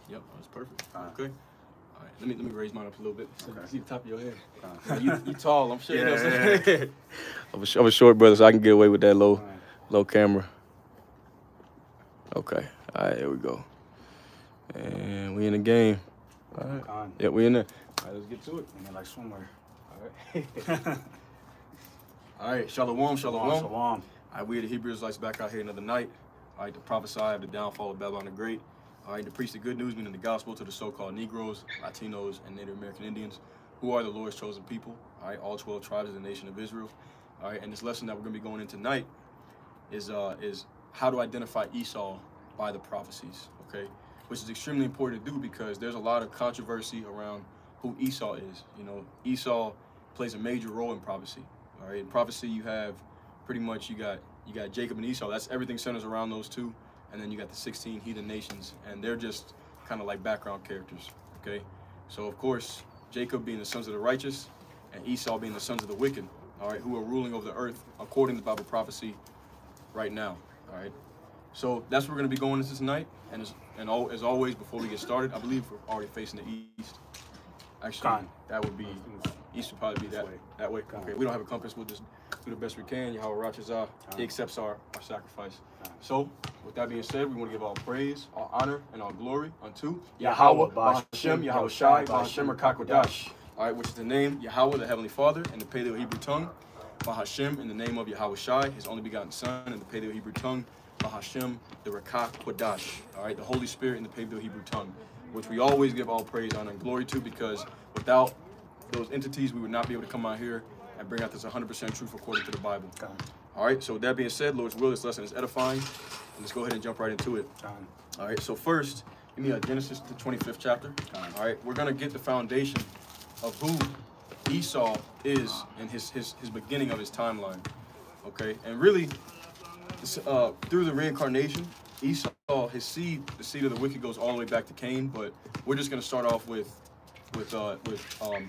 Yep, that's perfect. Okay. All right, let me raise mine up a little bit. So Okay. see the top of your head. You tall, I'm sure. Yeah, You know what I'm yeah, saying? I'm a short brother, so I can get away with that low camera. Okay. All right, here we go. And we in the game. All right. Yeah, we in there. All right, let's get to it. And then like somewhere. All right. All right, shalom, shalom. Shalom. All right, we are the Hebrew Israelites back out here another night. All right, to prophesy of the downfall of Babylon the Great. All right, to preach the good news, meaning the gospel to the so-called Negroes, Latinos, and Native American Indians, who are the Lord's chosen people. All right, all 12 tribes of the nation of Israel. All right, and this lesson that we're going to be going in tonight is how to identify Esau by the prophecies. Okay, which is extremely important to do because there's a lot of controversy around who Esau is. You know, Esau plays a major role in prophecy. All right, in prophecy you have pretty much you got Jacob and Esau. That's everything centers around those two, and then you got the 16 heathen nations, and they're just kind of like background characters. Okay, so of course Jacob being the sons of the righteous, and Esau being the sons of the wicked. All right, who are ruling over the earth according to Bible prophecy right now. All right, so that's what we're going to be going into tonight, and as always, before we get started, I believe we're already facing the east. Actually, that would be east would probably be that way. Okay, we don't have a compass. We'll just do the best we can. Yahweh Rachazah, He accepts our sacrifice. So, with that being said, we want to give all praise, all honor, and all glory unto Yahweh, Bahashem, Yahweh Shai, Bahashem, Rakakwadash. All right, which is the name Yahweh, the Heavenly Father, in the Paleo-Hebrew tongue. Bahashem, in the name of Yahweh Shai, His only begotten Son, in the Paleo-Hebrew tongue. Bahashem, the Rakakwadash. All right, the Holy Spirit in the Paleo-Hebrew tongue, which we always give all praise, honor, and glory to, because without those entities, we would not be able to come out here and bring out this 100% truth according to the Bible. All right, so with that being said, Lord's will, this lesson is edifying, and let's go ahead and jump right into it. All right, so first, give me Genesis, the 25th chapter. All right, we're going to get the foundation of who Esau is and his beginning of his timeline. Okay, and really, through the reincarnation, Esau, his seed, the seed of the wicked, goes all the way back to Cain, but we're just going to start off with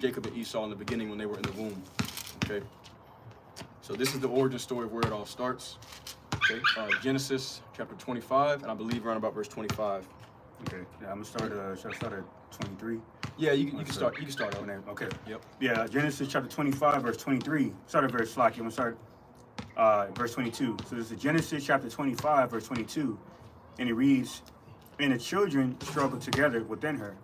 Jacob and Esau in the beginning when they were in the womb. Okay, so this is the origin story of where it all starts. Okay, Genesis chapter 25, and I believe around about verse 25. Okay, yeah, I'm gonna start. Should I start at 23? Yeah, you can start. You can start out. Okay. Yep. Yeah, Genesis chapter 25, verse 23. Start at verse slack. I'm gonna start verse 22. So this is Genesis chapter 25, verse 22, and it reads, "And the children struggled together within her,"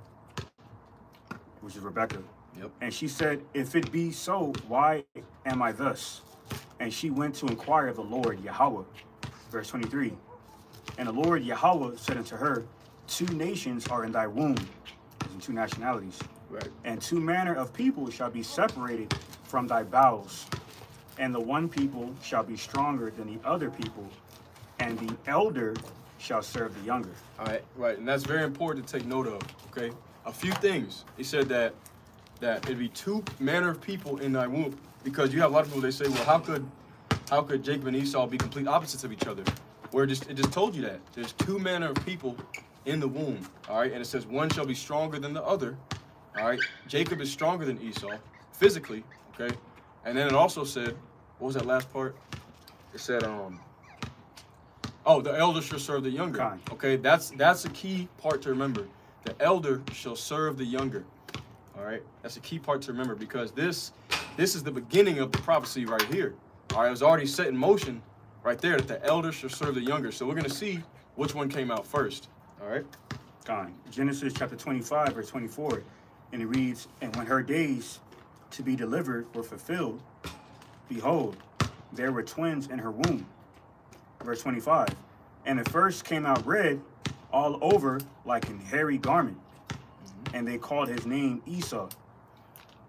which is Rebekah. Yep. "And she said, If it be so, why am I thus? And she went to inquire of the Lord Yahweh." Verse 23. "And the Lord Yahweh said unto her, Two nations are in thy womb," as in two nationalities, right, "and two manner of people shall be separated from thy bowels. And the one people shall be stronger than the other people, and the elder shall serve the younger." All right, right, and that's very important to take note of. Okay, a few things. He said that it'd be two manner of people in thy womb, because you have a lot of people. They say, well, how could Jacob and Esau be complete opposites of each other? Where it just told you that there's two manner of people in the womb. All right, and it says one shall be stronger than the other. All right, Jacob is stronger than Esau physically. Okay, and then it also said, what was that last part? It said, the elder shall serve the younger. Okay, that's a key part to remember. The elder shall serve the younger. All right, that's a key part to remember, because this is the beginning of the prophecy right here. All right, it was already set in motion right there that the elder shall serve the younger. So we're going to see which one came out first. All right. Genesis chapter 25, verse 24, and it reads, "And when her days to be delivered were fulfilled, behold, there were twins in her womb." Verse 25, "And the first came out red all over like an hairy garment, and they called his name Esau."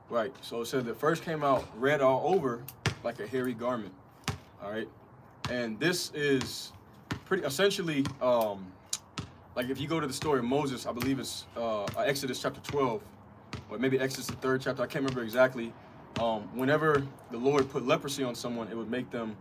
Right, so it said the first came out red all over like a hairy garment. All right, and this is pretty essentially, like if you go to the story of Moses, I believe it's Exodus chapter 12, or maybe Exodus the 3rd chapter, I can't remember exactly. Whenever the Lord put leprosy on someone, it would make them,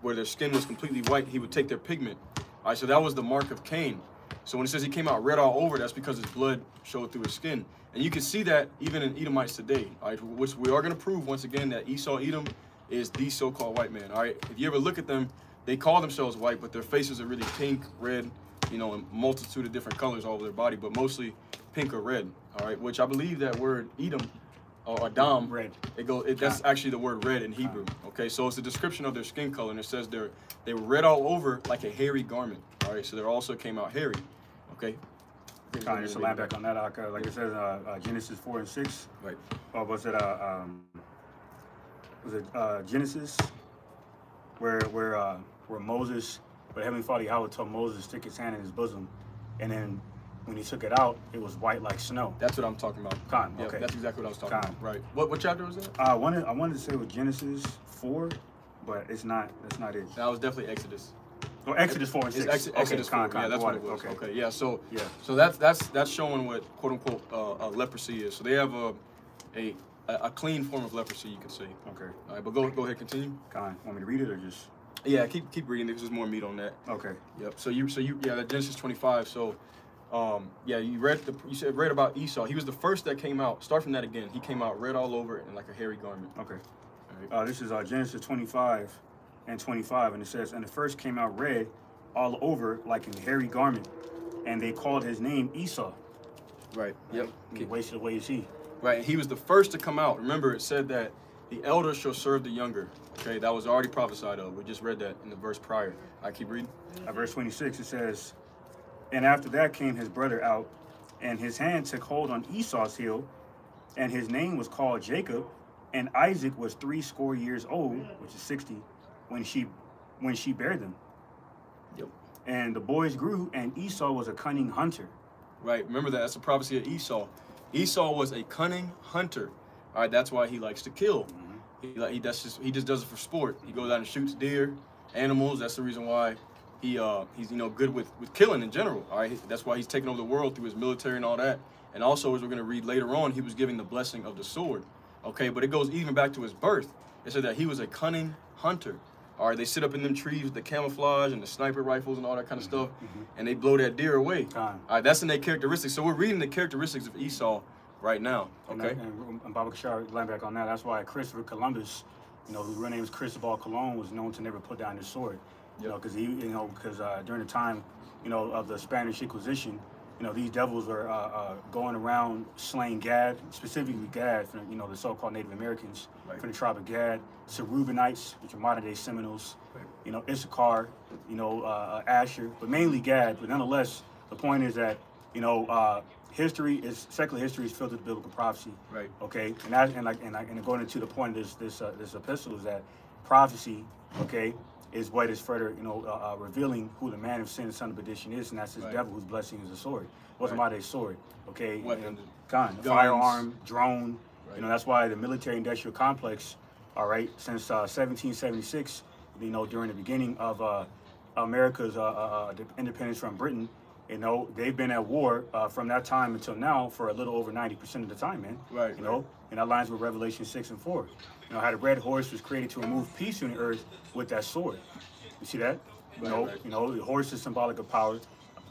where their skin was completely white, he would take their pigment. All right, so that was the mark of Cain. So when it says he came out red all over, that's because his blood showed through his skin. And you can see that even in Edomites today, all right, which we are going to prove once again that Esau, Edom, is the so-called white man. All right, if you ever look at them, they call themselves white, but their faces are really pink, red, you know, in multitude of different colors all over their body, but mostly pink or red. All right, which I believe that word Edom or Adam, red. That's actually the word red in Hebrew. Okay, so it's a description of their skin color, and it says they were red all over like a hairy garment. All right, so they also came out hairy. Okay. Kind of just a line back on that, like it says, Genesis 4 and 6. Right. Or was it Genesis, where Moses, where Heavenly Father Yahweh told Moses to stick his hand in his bosom, and then when he took it out, it was white like snow. That's what I'm talking about. Yeah, okay. That's exactly what I was talking about. Right. What chapter was that? I wanted to say it was Genesis 4, but it's not. That's not it. That was definitely Exodus. Oh, Exodus 4 and 6. Exodus 4. Yeah, that's what it was. Okay. Yeah. So that's showing what quote unquote leprosy is. So they have a clean form of leprosy, you could say. Okay. All right, but go ahead, continue. Want me to read it or just? Yeah, keep reading because there's more meat on that. Okay. Yep. So you that Genesis 25. So you read about Esau. He was the first that came out. Start from that again. He came out red all over in like a hairy garment. Okay. All right. This is Genesis 25 and 25, and it says, and the first came out red all over like a hairy garment, and they called his name Esau. Right. Yep. He wasted away his he. Right. And he was the first to come out. Remember, it said that the elder shall serve the younger. Okay, that was already prophesied of. We just read that in the verse prior. I keep reading. Verse 26, it says, and after that came his brother out, and his hand took hold on Esau's heel, and his name was called Jacob, and Isaac was 80 years old, which is 60, when she bare them. Yep. And the boys grew, and Esau was a cunning hunter. Right. Remember that. That's a prophecy of Esau. Esau was a cunning hunter. All right. That's why he likes to kill. He just does it for sport. He goes out and shoots deer, animals. That's the reason why he's good with killing in general. All right. That's why he's taking over the world through his military and all that. And also, as we're going to read later on, he was giving the blessing of the sword. Okay. But it goes even back to his birth. It said that he was a cunning hunter. All right, they sit up in them trees with the camouflage and the sniper rifles and all that kind of stuff, and they blow that deer away. All right, that's in their characteristics. So we're reading the characteristics of Esau right now. Okay. And Baba Kishar, line back on that. That's why Christopher Columbus, whose real name is Cristobal Colon, was known to never put down his sword. Because during the time, of the Spanish Inquisition, these devils were going around slaying Gad, specifically Gad, from, the so-called Native Americans, from the tribe of Gad, Serubanites, which are modern-day Seminoles, Issachar, Asher, but mainly Gad. But nonetheless, the point is that, secular history is filled with biblical prophecy. Right. Okay. And going into the point of this epistle is that prophecy, okay, is what is further, revealing who the man of sin and son of perdition is, and that's this devil whose blessing is a sword. What's my sword? Okay. Weapon. Firearm, drone. Right. That's why the military-industrial complex, all right, since 1776, during the beginning of America's independence from Britain, they've been at war from that time until now for a little over 90% of the time, man. Right. And that lines with Revelation 6 and 4. How the red horse was created to remove peace in the earth with that sword. You see that? The horse is symbolic of power.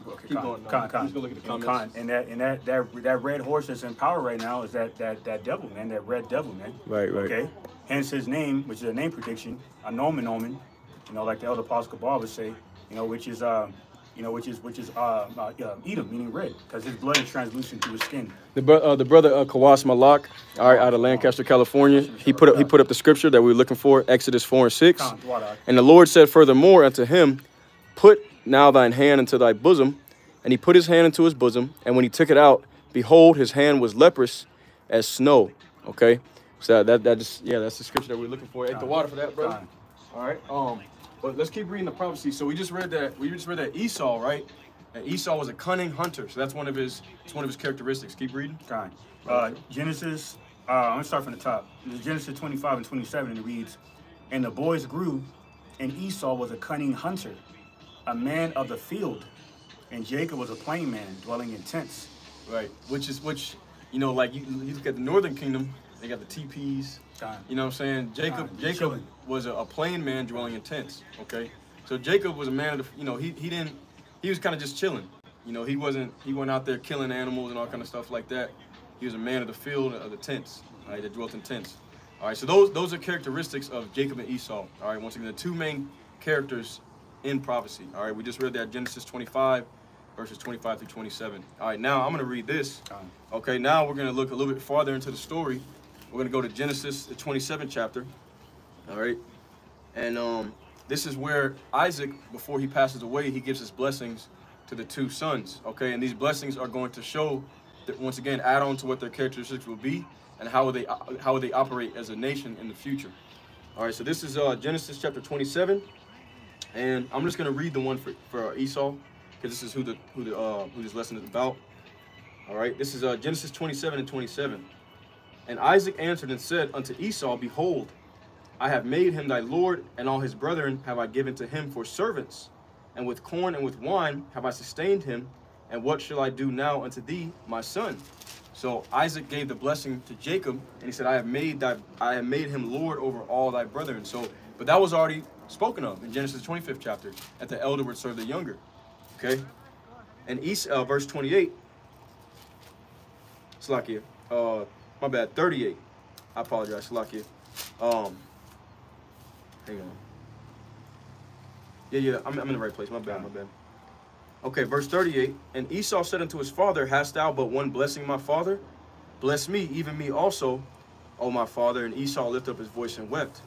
Okay, Keep going. Let's go look at the comments. And that red horse that's in power right now is that devil, man, that red devil, man. Right. Okay. Hence his name, which is a name prediction, a nomen, like the elder Apostle Kabbalah would say, which is Edom, meaning red, because his blood is translucent through his skin. The brother Kawas Malak, out of Lancaster, California, he put up the scripture that we were looking for, Exodus 4 and 6. And the Lord said furthermore unto him, put now thine hand into thy bosom. And he put his hand into his bosom, and when he took it out, behold, his hand was leprous as snow. Okay, so that's the scripture that we're looking for. Ate the water for that, brother. All right. But let's keep reading the prophecy. So we just read that Esau, right? And Esau was a cunning hunter. So that's one of his characteristics. Keep reading. Genesis. I'm gonna start from the top. Genesis 25 and 27, and it reads, and the boys grew, and Esau was a cunning hunter, a man of the field, and Jacob was a plain man dwelling in tents. Right. Which you look at the northern kingdom, they got the teepees. You know what I'm saying? Jacob was a plain man dwelling in tents. Okay. So Jacob was a man of the, he was kind of just chilling. He went out there killing animals and all kind of stuff like that. He was a man of the field, of the tents, all right, that dwelt in tents. All right, so those are characteristics of Jacob and Esau. All right, once again, the two main characters in prophecy. All right, we just read that Genesis 25, verses 25 through 27. All right, now I'm going to read this. Con. Okay, now we're going to look a little bit farther into the story. We're going to go to Genesis, the 27th chapter. All right, and this is where Isaac, before he passes away, he gives his blessings to the two sons. Okay, and these blessings are going to show that, once again, add on to what their characteristics will be and how they operate as a nation in the future. All right, so this is Genesis chapter 27, and I'm just going to read the one for Esau, because this is who this lesson is about. All right, this is Genesis 27 and 27. And Isaac answered and said unto Esau, Behold, I have made him thy lord, and all his brethren have I given to him for servants. And with corn and with wine have I sustained him. And what shall I do now unto thee, my son? So Isaac gave the blessing to Jacob, and he said, I have made him lord over all thy brethren. So, but that was already spoken of in Genesis 25th chapter, that the elder would serve the younger. Okay, and verse 28. Slakia, my bad, 38. I apologize, Slakia. Hang on. Yeah, I'm in the right place. My bad. Okay, verse 38. And Esau said unto his father, Hast thou but one blessing, my father? Bless me, even me also, O my father. And Esau lifted up his voice and wept.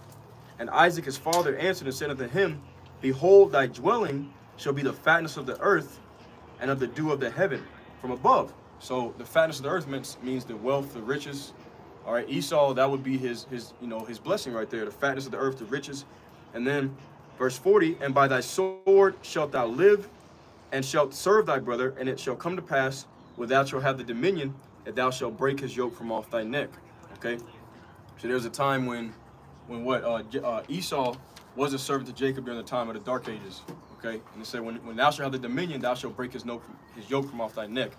And Isaac his father answered and said unto him, Behold, thy dwelling shall be the fatness of the earth and of the dew of the heaven from above. So the fatness of the earth means the wealth, the riches. All right, Esau, that would be his blessing right there, the fatness of the earth, the riches. And then verse 40, and by thy sword shalt thou live, and shalt serve thy brother, and it shall come to pass, when thou shalt have the dominion, that thou shalt break his yoke from off thy neck. Okay, so there's a time when Esau was a servant to Jacob during the time of the Dark Ages. Okay, and it said, when thou shalt have the dominion, thou shalt break his yoke from off thy neck.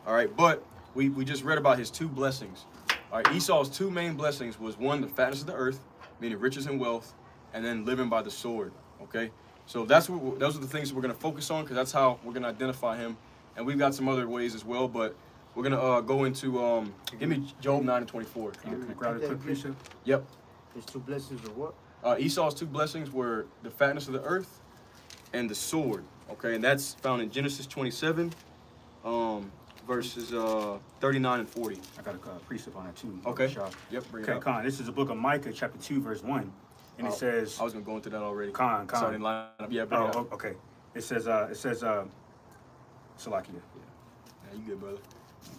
All right, but we just read about his two blessings. All right, Esau's two main blessings was, one, the fatness of the earth, meaning riches and wealth, and then living by the sword. Okay, so those are the things that we're going to focus on, because that's how we're going to identify him. And we've got some other ways as well, but we're going to go into, give me Job 9 and 24. Can I grab a quick precept? Yep. His two blessings are what? Esau's two blessings were the fatness of the earth and the sword. Okay, and that's found in Genesis 27, verses 39 and 40. I got a precept on that too. Okay. Shah. Yep. Bring it Okay, up. Con. This is the book of Micah, chapter 2, verse 1. And it says... I was going to go into that already. Con. So I didn't line up. Yeah, bring it up. Okay. It says, Salakia. Yeah, you good, brother.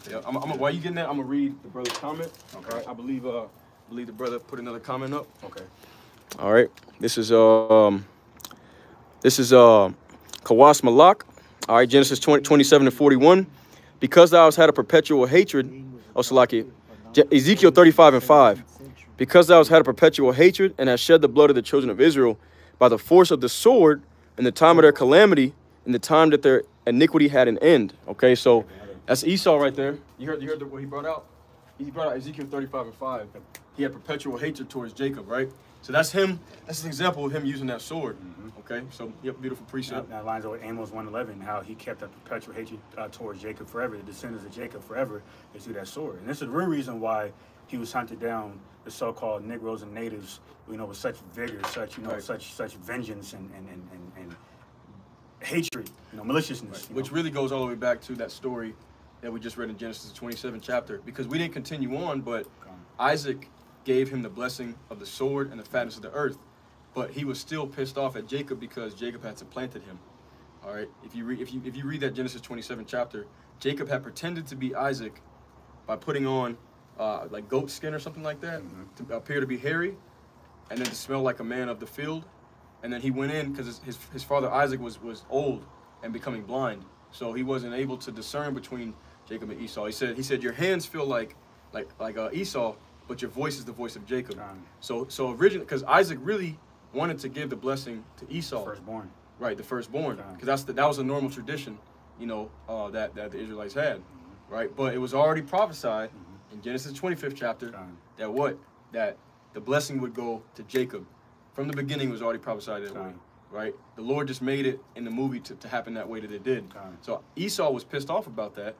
Okay. Yeah, while you getting that, I'm going to read the brother's comment. Okay. All right, I believe the brother put another comment up. Okay. All right. This is Kawas Malak. All right, Genesis 27 and 41. Because thou hast had a perpetual hatred, Salaki, Ezekiel 35 and 5. Because thou hast had a perpetual hatred and hast shed the blood of the children of Israel by the force of the sword in the time of their calamity, in the time that their iniquity had an end. Okay, so that's Esau right there. You heard what he brought out? He brought out Ezekiel 35 and 5. He had perpetual hatred towards Jacob, right? So that's him. That's an example of him using that sword. Okay, so yep, beautiful precept. That lines up with Amos 1:11, how he kept a perpetual hatred towards Jacob forever. The descendants of Jacob forever is through that sword. And this is the real reason why he was hunted down the so-called Negroes and natives, with such vigor, such right. such vengeance and hatred, maliciousness. Which really goes all the way back to that story that we just read in Genesis 27 chapter, because we didn't continue on, but Isaac gave him the blessing of the sword and the fatness of the earth, but he was still pissed off at Jacob because Jacob had supplanted him. All right, if you read that Genesis 27 chapter, Jacob had pretended to be Isaac by putting on like goat skin or something like that to appear to be hairy, and then to smell like a man of the field. And then he went in because his father Isaac was old and becoming blind, so he wasn't able to discern between Jacob and Esau. He said your hands feel like Esau, but your voice is the voice of Jacob. So originally, because Isaac really wanted to give the blessing to Esau, firstborn. Right, the firstborn, because that was a normal tradition, that the Israelites had, right? But it was already prophesied in Genesis 25th chapter that the blessing would go to Jacob. From the beginning, it was already prophesied that way, right? The Lord just made it in the movie to happen that way that it did. So Esau was pissed off about that,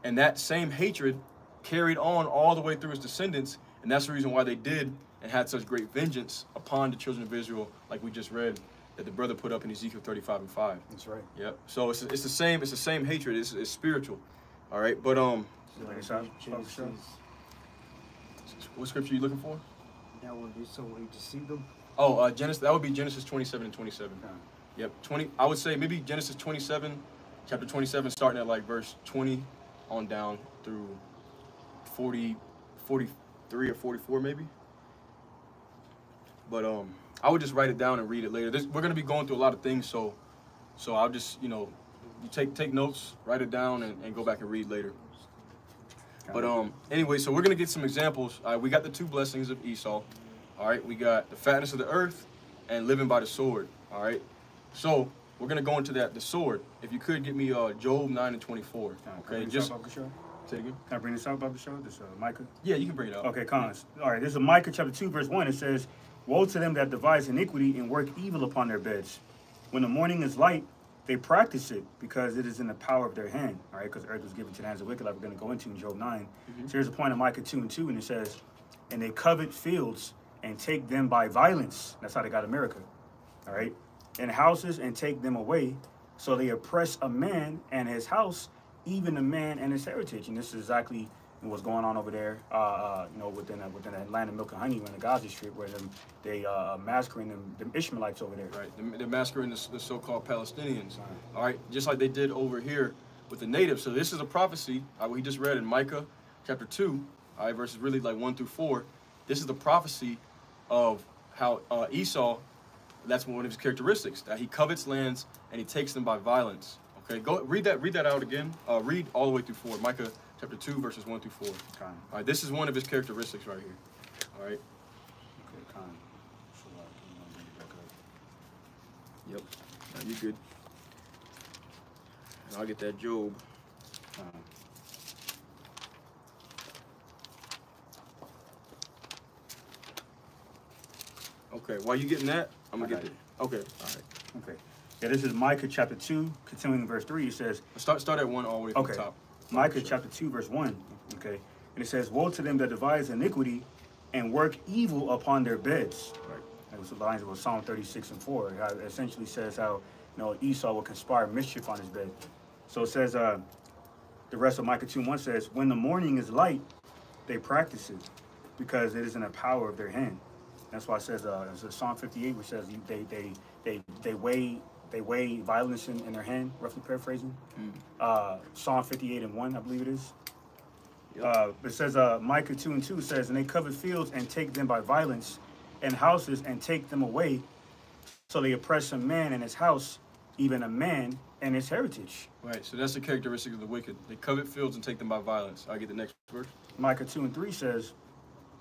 and that same hatred carried on all the way through his descendants, and that's the reason why they did and had such great vengeance upon the children of Israel, like we just read, that the brother put up in Ezekiel 35:5. That's right. Yep. So it's the same hatred. It's spiritual. All right. But Genesis, what scripture are you looking for? that one, Esau, when he deceived them. Oh, Genesis. That would be Genesis 27 and 27. Okay. Yep. 20. I would say maybe Genesis 27, chapter 27, starting at like verse 20 on down through 40, 43 or 44 maybe. But I would just write it down and read it later. We're gonna be going through a lot of things, so I'll just you take notes, write it down, and go back and read later. But anyway, so we're gonna get some examples. We got the 2 blessings of Esau. All right, we got the fatness of the earth and living by the sword. All right, so we're gonna go into that, the sword. If you could get me Job 9 and 24. Okay, just say it again. Can I bring this out, Baba Show? This Micah. Yeah, you can bring it out. Okay, cons. All right, this is Micah chapter 2, verse 1. It says, "Woe to them that devise iniquity and work evil upon their beds. When the morning is light, they practice it because it is in the power of their hand." All right, because earth was given to the hands of the wicked, like we're going to go into in Job 9. So here's a point of Micah 2 and 2, and it says, "And they covet fields and take them by violence." That's how they got America. All right. "And houses and take them away. So they oppress a man and his house, even a man and his heritage." And this is exactly what's going on over there, within that land of milk and honey, in the Gaza Strip, where they massacring them Ishmaelites over there. Right, they're massacring the so-called Palestinians. All right, just like they did over here with the natives. So this is a prophecy we just read in Micah chapter 2, all right, verses really like 1 through 4. This is the prophecy of how Esau, that's one of his characteristics, that he covets lands and he takes them by violence. Okay, go read that out again. Read all the way through 4. Micah chapter 2, verses 1 through 4. Okay. All right, this is one of his characteristics right here. All right. Okay, con. So, can you bring it back up? Yep. Now you're good. And I'll get that Job. Okay, while you getting that, I'm gonna get it. Okay, all right. Okay. Yeah, this is Micah chapter 2, continuing in verse 3. It says, Start at 1 all the way from the top. Micah chapter 2, verse 1. Okay. And it says, "Woe to them that devise iniquity and work evil upon their beds." Right. That was the lines of Psalm 36 and 4. It essentially says how Esau will conspire mischief on his bed. So it says, the rest of Micah 2:1 says, "When the morning is light, they practice it, because it is in the power of their hand." That's why it says, Psalm 58, which says they weigh violence in their hand, roughly paraphrasing. Psalm 58 and 1, I believe it is. Yep. It says, Micah 2 and 2 says, "And they covet fields and take them by violence, and houses and take them away. So they oppress a man and his house, even a man and his heritage." Right, so that's the characteristic of the wicked. They covet fields and take them by violence. I'll get the next verse. Micah 2 and 3 says,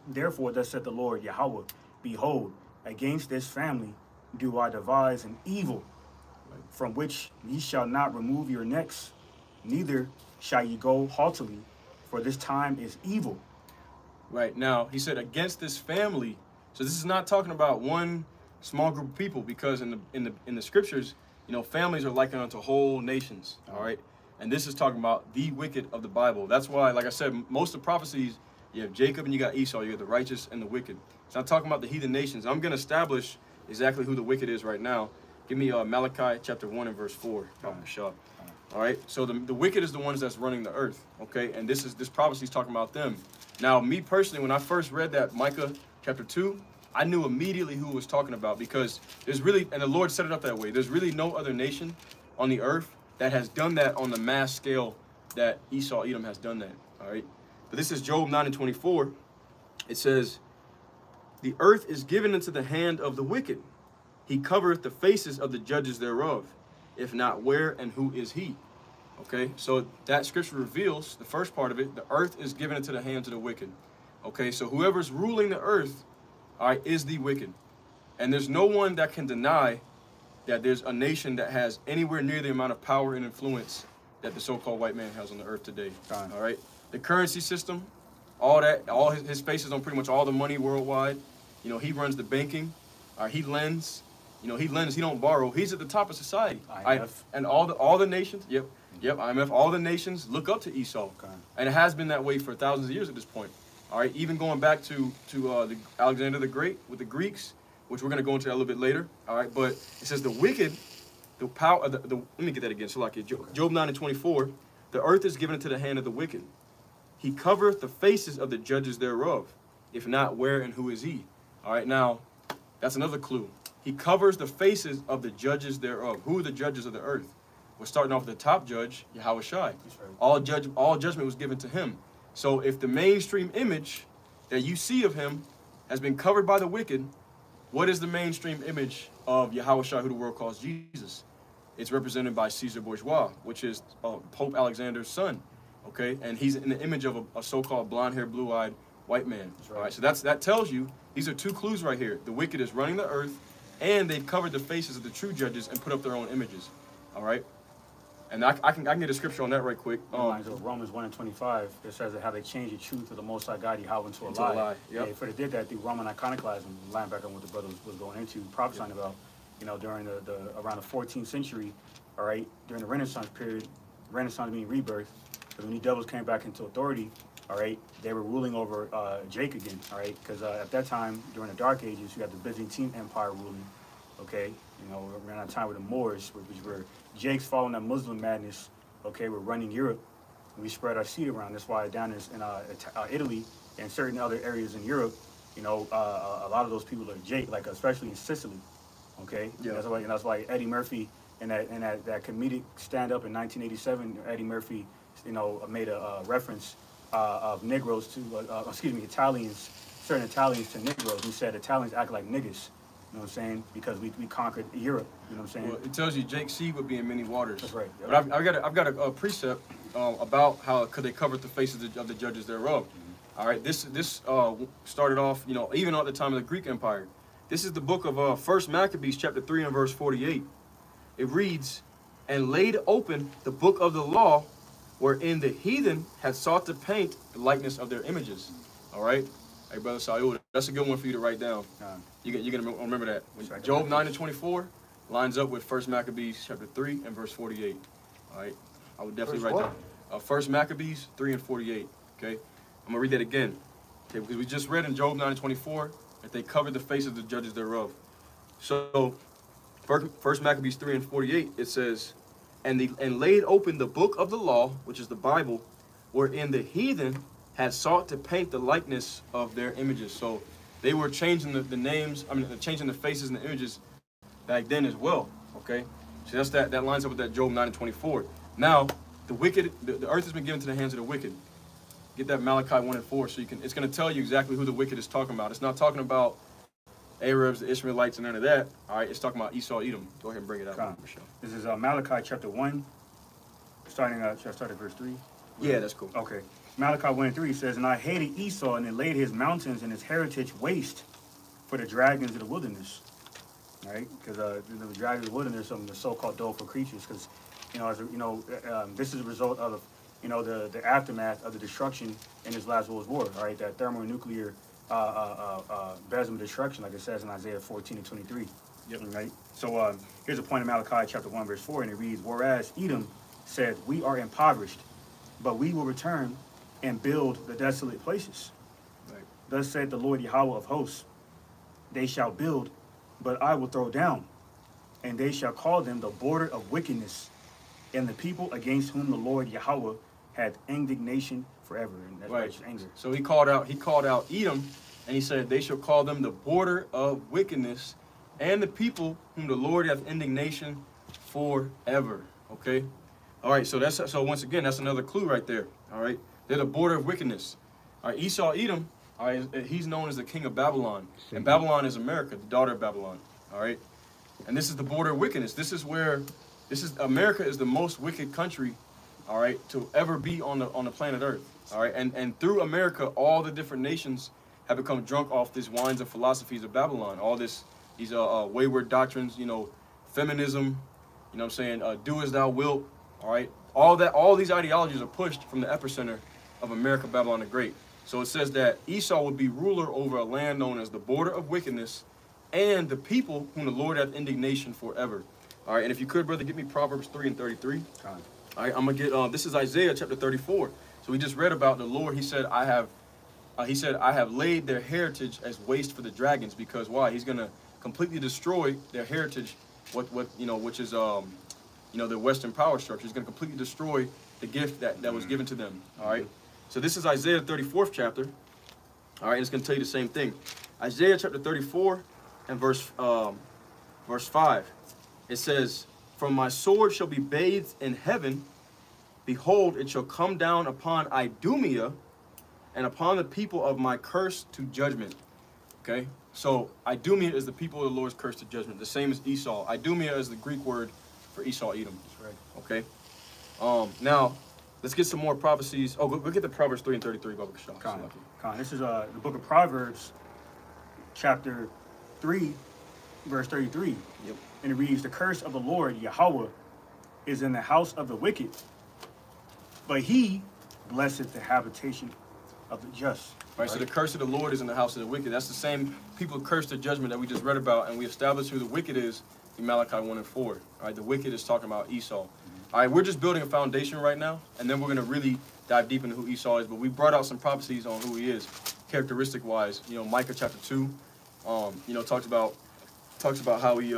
"Therefore thus saith the Lord Yahweh, behold, against this family do I devise an evil, from which ye shall not remove your necks, neither shall ye go haughtily, for this time is evil." Right, now he said against this family. So this is not talking about one small group of people, because in the scriptures, families are likened unto whole nations. All right, and this is talking about the wicked of the Bible. That's why, like I said, most of the prophecies, you have Jacob and you got Esau. You have the righteous and the wicked. It's not talking about the heathen nations. I'm going to establish exactly who the wicked is right now. Give me Malachi chapter 1 and verse 4. All right, so the wicked is the ones that's running the earth. Okay, and this prophecy is talking about them. Now, me personally, when I first read that Micah chapter 2, I knew immediately who it was talking about, because there's really, and the Lord set it up that way, there's really no other nation on the earth that has done that on the mass scale that Esau, Edom has done that. All right, but this is Job 9 and 24. It says, "The earth is given into the hand of the wicked. He covereth the faces of the judges thereof. If not, where and who is he?" Okay, so that scripture reveals, the first part of it, the earth is given into the hands of the wicked. Okay, so whoever's ruling the earth, all right, is the wicked. And there's no one that can deny that there's a nation that has anywhere near the amount of power and influence that the so-called white man has on the earth today. All right, the currency system, all that, all his faces on pretty much all the money worldwide. He runs the banking. He lends. He lends. He don't borrow. He's at the top of society. IMF. And all the nations. Yep. IMF. All the nations look up to Esau, and it has been that way for thousands of years at this point. All right. Even going back to the Alexander the Great with the Greeks, which we're going to go into that a little bit later. All right, but it says the wicked, the power of let me get that again. So like Job 9:24, the earth is given into the hand of the wicked. He covereth the faces of the judges thereof. If not, where and who is he? All right, now that's another clue. He covers the faces of the judges thereof. Who are the judges of the earth? We're starting off with the top judge, Yahweh Shai. All judgment was given to him. So if the mainstream image that you see of him has been covered by the wicked, what is the mainstream image of Yahweh Shai, who the world calls Jesus? It's represented by Caesar Bourgeois, which is Pope Alexander's son. Okay, and he's in the image of a so-called blonde-haired, blue-eyed white man. Right. All right, so that tells you these are two clues right here. The wicked is running the earth, and they've covered the faces of the true judges and put up their own images. All right, and I can get a scripture on that right quick. Romans 1:25, it says how they changed the truth of the Most High God Yahweh into a lie. Yep. They further did that through Roman iconoclasm, line back on what the brother was going into, prophesying about, during the around the 14th century, all right, during the Renaissance period, Renaissance meaning rebirth, because when these devils came back into authority, all right, they were ruling over Jake again, all right, because at that time, during the Dark Ages, you had the Byzantine Empire ruling, okay, around that time with the Moors, which were Jake's following that Muslim madness, okay, we're running Europe, and we spread our seed around. That's why down in Italy and certain other areas in Europe, a lot of those people are Jake, like especially in Sicily, okay, yeah. And that's why Eddie Murphy and that comedic stand-up in 1987, Eddie Murphy, made a reference of Negroes to, Italians, certain Italians to Negroes. He said Italians act like niggas. You know what I'm saying? Because we conquered Europe. You know what I'm saying? Well, it tells you Jake's seed would be in many waters. That's right. Yep. But I've got a precept about how could they cover the faces of the judges thereof. Mm-hmm. All right. This started off, even at the time of the Greek Empire. This is the book of 1 Maccabees chapter 3 and verse 48. It reads, "And laid open the book of the law, wherein the heathen had sought to paint the likeness of their images." All right. Hey, Brother Saul, that's a good one for you to write down. You're going to remember that. Job 9:24 lines up with 1 Maccabees chapter 3 and verse 48. All right. I would definitely write down. 1 Maccabees 3 and 48. Okay. I'm going to read that again. Okay, because we just read in Job 9:24 that they covered the faces of the judges thereof. So, 1 Maccabees 3 and 48, it says, and laid open the book of the law, which is the Bible, wherein the heathen had sought to paint the likeness of their images. So they were changing the names, changing the faces and the images back then as well, okay? So that's that lines up with that Job 9:24. Now, the wicked, the earth has been given to the hands of the wicked. Get that Malachi 1 and 4 so it's going to tell you exactly who the wicked is talking about. It's not talking about Arabs, the Ishmaelites, and none of that. All right, it's talking about Esau, Edom. Go ahead and bring it out. This is Malachi chapter 1, should I start at verse 3? Yeah, that's cool. Okay. Malachi 1 and 3 says, "And I hated Esau, and it laid his mountains and his heritage waste for the dragons of the wilderness." All right? Because the dragons of the wilderness are the so-called doleful creatures. Because, this is a result of, the aftermath of the destruction in this last World War. All right? That thermonuclear besom of destruction, like it says in Isaiah 14 and 23. Yep. Right? So here's a point in Malachi chapter 1, verse 4, and it reads, "Whereas Edom said, we are impoverished, but we will return and build the desolate places. Right. Thus said the Lord Yahweh of hosts, they shall build, but I will throw down, and they shall call them the border of wickedness, and the people against whom the Lord Yahweh had indignation forever." And that's right. Anger. So he called out Edom, and he said they shall call them the border of wickedness, and the people whom the Lord hath indignation forever. Okay. All right. So once again, that's another clue right there. All right. They're the border of wickedness. All right, Esau, Edom, all right, he's known as the king of Babylon. And Babylon is America, the daughter of Babylon. All right? And this is the border of wickedness. America is the most wicked country, all right, to ever be on the planet Earth. All right? And through America, all the different nations have become drunk off these wines and philosophies of Babylon. All these wayward doctrines, feminism, do as thou wilt, all right? All these ideologies are pushed from the epicenter of America, Babylon the Great. So it says that Esau would be ruler over a land known as the border of wickedness, and the people whom the Lord hath indignation forever. All right, and if you could, brother, get me Proverbs 3 and 33. All right, I'm gonna get this is Isaiah chapter 34. So we just read about the Lord. He said, I have laid their heritage as waste for the dragons, because why? He's gonna completely destroy their heritage, which is their Western power structure. He's going to completely destroy the gift that was given to them. All right. So this is Isaiah 34th chapter. All right, and it's going to tell you the same thing. Isaiah chapter 34 and verse 5. It says, "From my sword shall be bathed in heaven. Behold, it shall come down upon Idumea and upon the people of my curse to judgment." Okay? So Idumea is the people of the Lord's curse to judgment. The same as Esau. Idumea is the Greek word for Esau, Edom. That's right. Okay? Now, let's get some more prophecies. Oh, go get the Proverbs 3 and 33, Baba Kashaw. Con. This is the book of Proverbs, chapter 3, verse 33. Yep. And it reads, "The curse of the Lord, Yahweh, is in the house of the wicked, but he blesseth the habitation of the just." Right, so the curse of the Lord is in the house of the wicked. That's the same people cursed the judgment that we just read about, and we established who the wicked is in Malachi 1 and 4. All right, the wicked is talking about Esau. All right, we're just building a foundation right now, and then we're going to really dive deep into who Esau is. But we brought out some prophecies on who he is, characteristic-wise. Micah chapter 2, talks about how he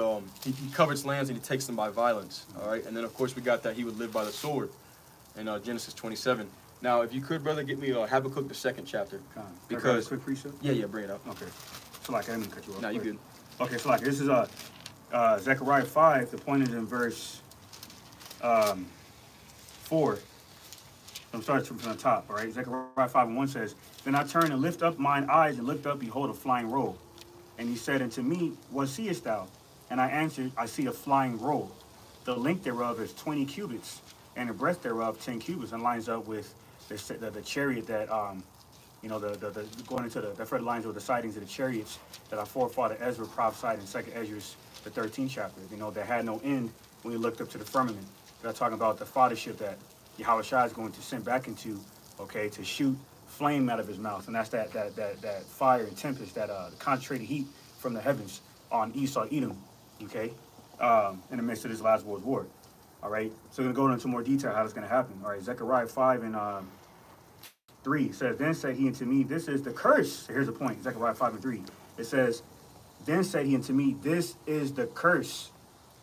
covets lands and he takes them by violence. All right, and then of course we got that he would live by the sword in Genesis 27. Now, if you could, brother, get me Habakkuk, the 2nd chapter. Because quick precept. Yeah, bring it up. Okay. So I didn't cut you off. No, you good. Okay, so this is Zechariah 5. The point is in verse 4. I'm starting from the top. All right, Zechariah 5 and 1 says, "Then I turned and lift up mine eyes and looked up, behold, a flying roll. And he said unto me, What seest thou? And I answered, I see a flying roll. The length thereof is 20 cubits, and the breadth thereof 10 cubits," and lines up with the chariot that going into that further lines with the sightings of the chariots that our forefather Ezra prophesied in 2nd Ezra, the 13th chapter. That had no end when he looked up to the firmament. They're talking about the fathership that Yahweh Shai is going to send back into, to shoot flame out of his mouth, and that's that fire and tempest, that concentrated heat from the heavens on Esau, Edom, in the midst of this last world war. All right, so we're going to go into more detail how it's going to happen. All right, Zechariah 5 and 3 says, "Then said he unto me, This is the curse." So here's the point, Zechariah 5 and 3. It says, "Then said he unto me, This is the curse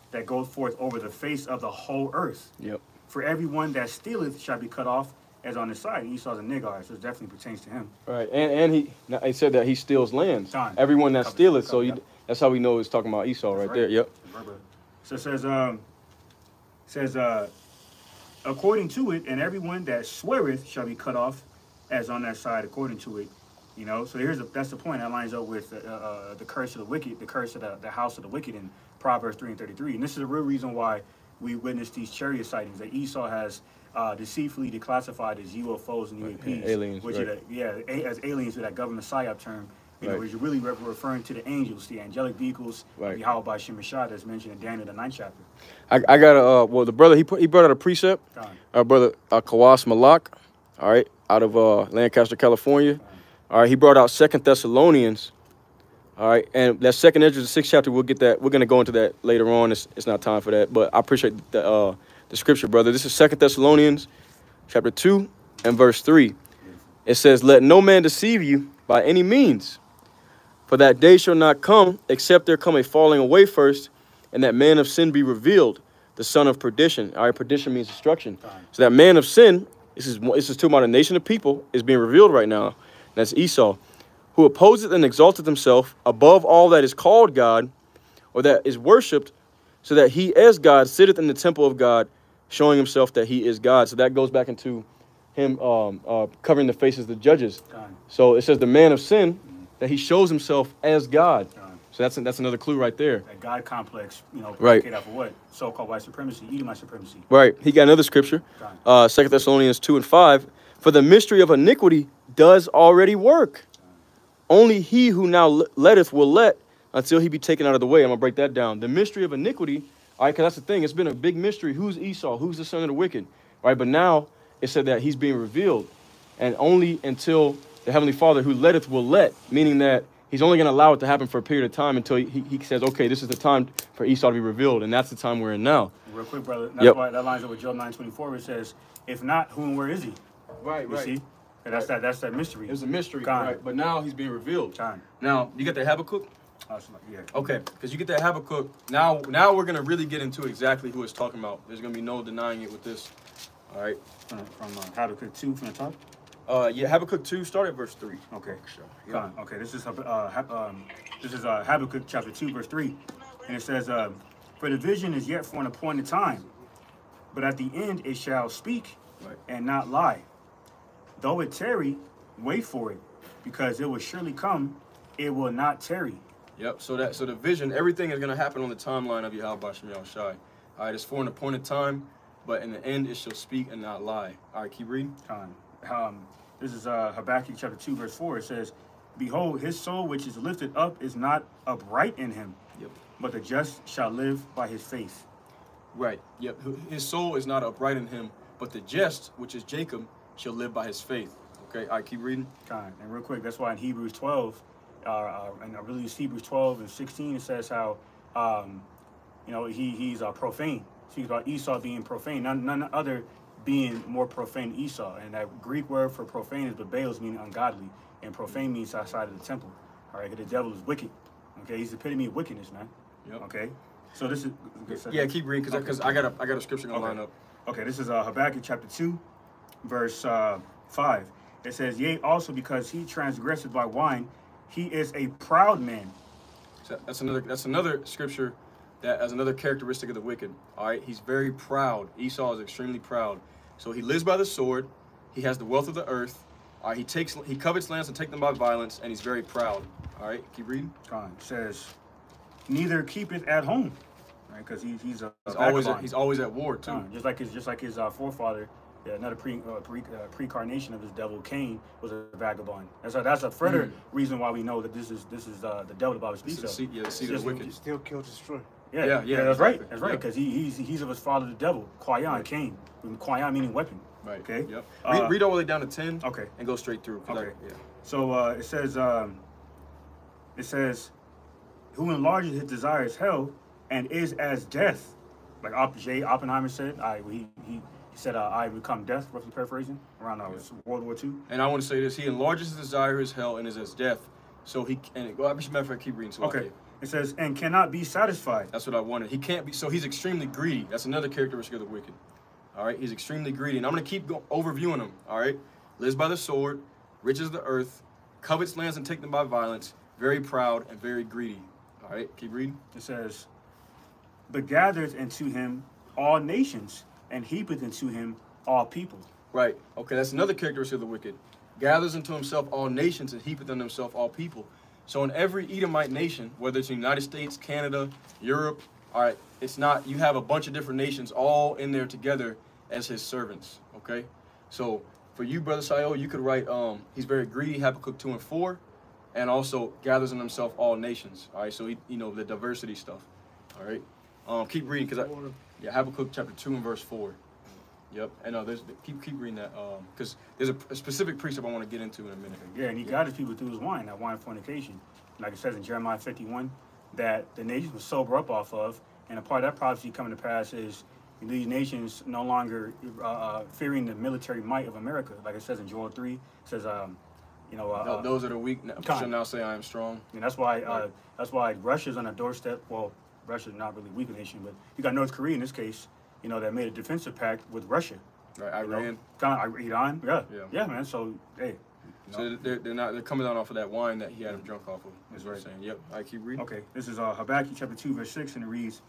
that goeth forth over the face of the whole earth. Yep. For everyone that stealeth shall be cut off as on his side." And Esau's a Nigar, so it definitely pertains to him. Right, and he said that he steals lands. Time. Everyone that stealeth, so yep. That's how we know it's talking about Esau right there. Yep. So it says, "According to it, and everyone that sweareth shall be cut off as on that side according to it." So that's the point. That lines up with the curse of the wicked, the curse of the house of the wicked in Proverbs 3 and 33. And this is a real reason why we witness these chariot sightings that Esau has deceitfully declassified as UFOs and UAPs, aliens, which right. As aliens with that government psyop term. Which is really referring to the angels, the angelic vehicles, right. Yahweh by Shemashah that's mentioned in Daniel the 9th chapter. I got the brother he brought out a precept. Our brother Kawas Malak, all right, out of Lancaster, California. All right, he brought out 2 Thessalonians. All right, and that 2nd Ezra, the 6th chapter, we'll get that. We're gonna go into that later on. It's not time for that, but I appreciate the scripture, brother. This is 2 Thessalonians, chapter 2 and verse 3. It says, "Let no man deceive you by any means. For that day shall not come, except there come a falling away first, and that man of sin be revealed, the son of perdition." All right, perdition means destruction. So that man of sin, this is talking about a nation of people, is being revealed right now. That's Esau, "who opposeth and exalteth himself above all that is called God, or that is worshipped, so that he as God sitteth in the temple of God, showing himself that he is God." So that goes back into him covering the faces of the judges. So it says the man of sin, that he shows himself as God. So that's another clue right there. That God complex, right. Off of what? So-called white supremacy, Edomite supremacy. Right. He got another scripture, 2 Thessalonians 2 and 5. "For the mystery of iniquity does already work. Only he who now letteth will let until he be taken out of the way." I'm going to break that down. The mystery of iniquity, all right, because that's the thing. It's been a big mystery. Who's Esau? Who's the son of the wicked? All right, but now it said that he's being revealed. And only until the Heavenly Father who letteth will let, meaning that he's only going to allow it to happen for a period of time until he says, okay, this is the time for Esau to be revealed, and that's the time we're in now. Real quick, brother, that's why that lines up with Job 9:24, where it says, "If not, who and where is he?" Right, you see? And that's that mystery. It was a mystery, right? But now he's being revealed. Now, you got the Habakkuk? Yeah. Okay, because you get that Habakkuk. Now we're gonna really get into exactly who it's talking about. There's gonna be no denying it with this. All right. From Habakkuk 2 from the top. Yeah, Habakkuk 2, start at verse 3. Okay. Sure. Yeah. Okay. This is Habakkuk chapter 2 verse 3, and it says, "For the vision is yet for an appointed time, but at the end it shall speak Right. and not lie. Though it tarry, wait for it, because it will surely come; it will not tarry." Yep. So the vision, everything is gonna happen on the timeline of Yahweh Shem Shai. All right. It's for an appointed time, but in the end it shall speak and not lie. All right. Keep reading. This is Habakkuk chapter 2 verse 4. It says, "Behold, his soul which is lifted up is not upright in him, Yep. but the just shall live by his faith." Right. Yep. His soul is not upright in him, but the just, which is Jacob, shall live by his faith. Okay. All right. Keep reading. And real quick, that's why in Hebrews 12, and I really use Hebrews 12 and 16, it says how, he's profane. It speaks about Esau being profane. None other being more profane than Esau. And that Greek word for profane is babeos, meaning ungodly. And profane means outside of the temple. All right, because the devil is wicked. Okay, he's the epitome of wickedness, man. Yep. Okay, so this is... Yeah, keep reading, because I got a scripture going to line up. Okay, this is Habakkuk chapter 2, verse 5. It says, "Yea, also because he transgressed by wine, he is a proud man." So that's another scripture that as another characteristic of the wicked. All right, he's very proud. Esau is extremely proud. So he lives by the sword. He has the wealth of the earth. All right, he covets lands and take them by violence, and he's very proud. All right, keep reading. It says, "Neither keepeth at home," right? Because he's always at war too. Just like his forefather. Yeah, another pre-incarnation of his devil, Cain, was a vagabond. That's a further reason why we know that this is the devil the Bible speaks of. The seed of the wicked. Still kill, destroy. Yeah, that's right. That's right, because he's of his father, the devil, Kwayan, Cain. Kwayan meaning weapon. Right. Okay. Yep. Read all the way down to 10. Okay. And go straight through. Okay. So it says, "Who enlarges his desire is hell, and is as death." Like Oppenheimer said, he said, "I become death," roughly paraphrasing, around World War II. And I want to say this: he enlarges his desire is hell, and is as death. So he and well, matter of fact, keep reading. So okay. It says, "And cannot be satisfied." That's what I wanted. He can't be. So he's extremely greedy. That's another characteristic of the wicked. All right, he's extremely greedy, and I'm gonna keep overviewing him. All right, lives by the sword, riches the earth, covets lands and take them by violence, very proud and very greedy. All right, keep reading. It says, "But gathereth into him all nations, and heapeth into him all people." Right. Okay, that's another characteristic of the wicked. Gathers into himself all nations and heapeth unto himself all people. So in every Edomite nation, whether it's the United States, Canada, Europe, all right, it's not, you have a bunch of different nations all in there together as his servants, okay? So for you, Brother Sayo, you could write, he's very greedy, Habakkuk 2 and 4, and also gathers in himself all nations, all right? So, the diversity stuff, all right? Keep reading, because Habakkuk chapter 2 and verse 4. Yep, and keep reading that, because there's a specific precept I want to get into in a minute. Yeah, and he got his people through his wine, that wine fornication. Like it says in Jeremiah 51, that the nations were sober up off of, and a part of that prophecy coming to pass is these nations no longer fearing the military might of America. Like it says in Joel 3, it says, those that are weak shall now say I am strong. And that's why Russia's on a doorstep. Well, Russia's not really a weak nation, but you got North Korea in this case, that made a defensive pact with Russia. Right, Iran. Iran, yeah, man. So, hey. So they're coming down off of that wine that he had him drunk off of. That's what I'm saying. Yep, I keep reading. Okay, this is Habakkuk chapter 2, verse 6, and it reads,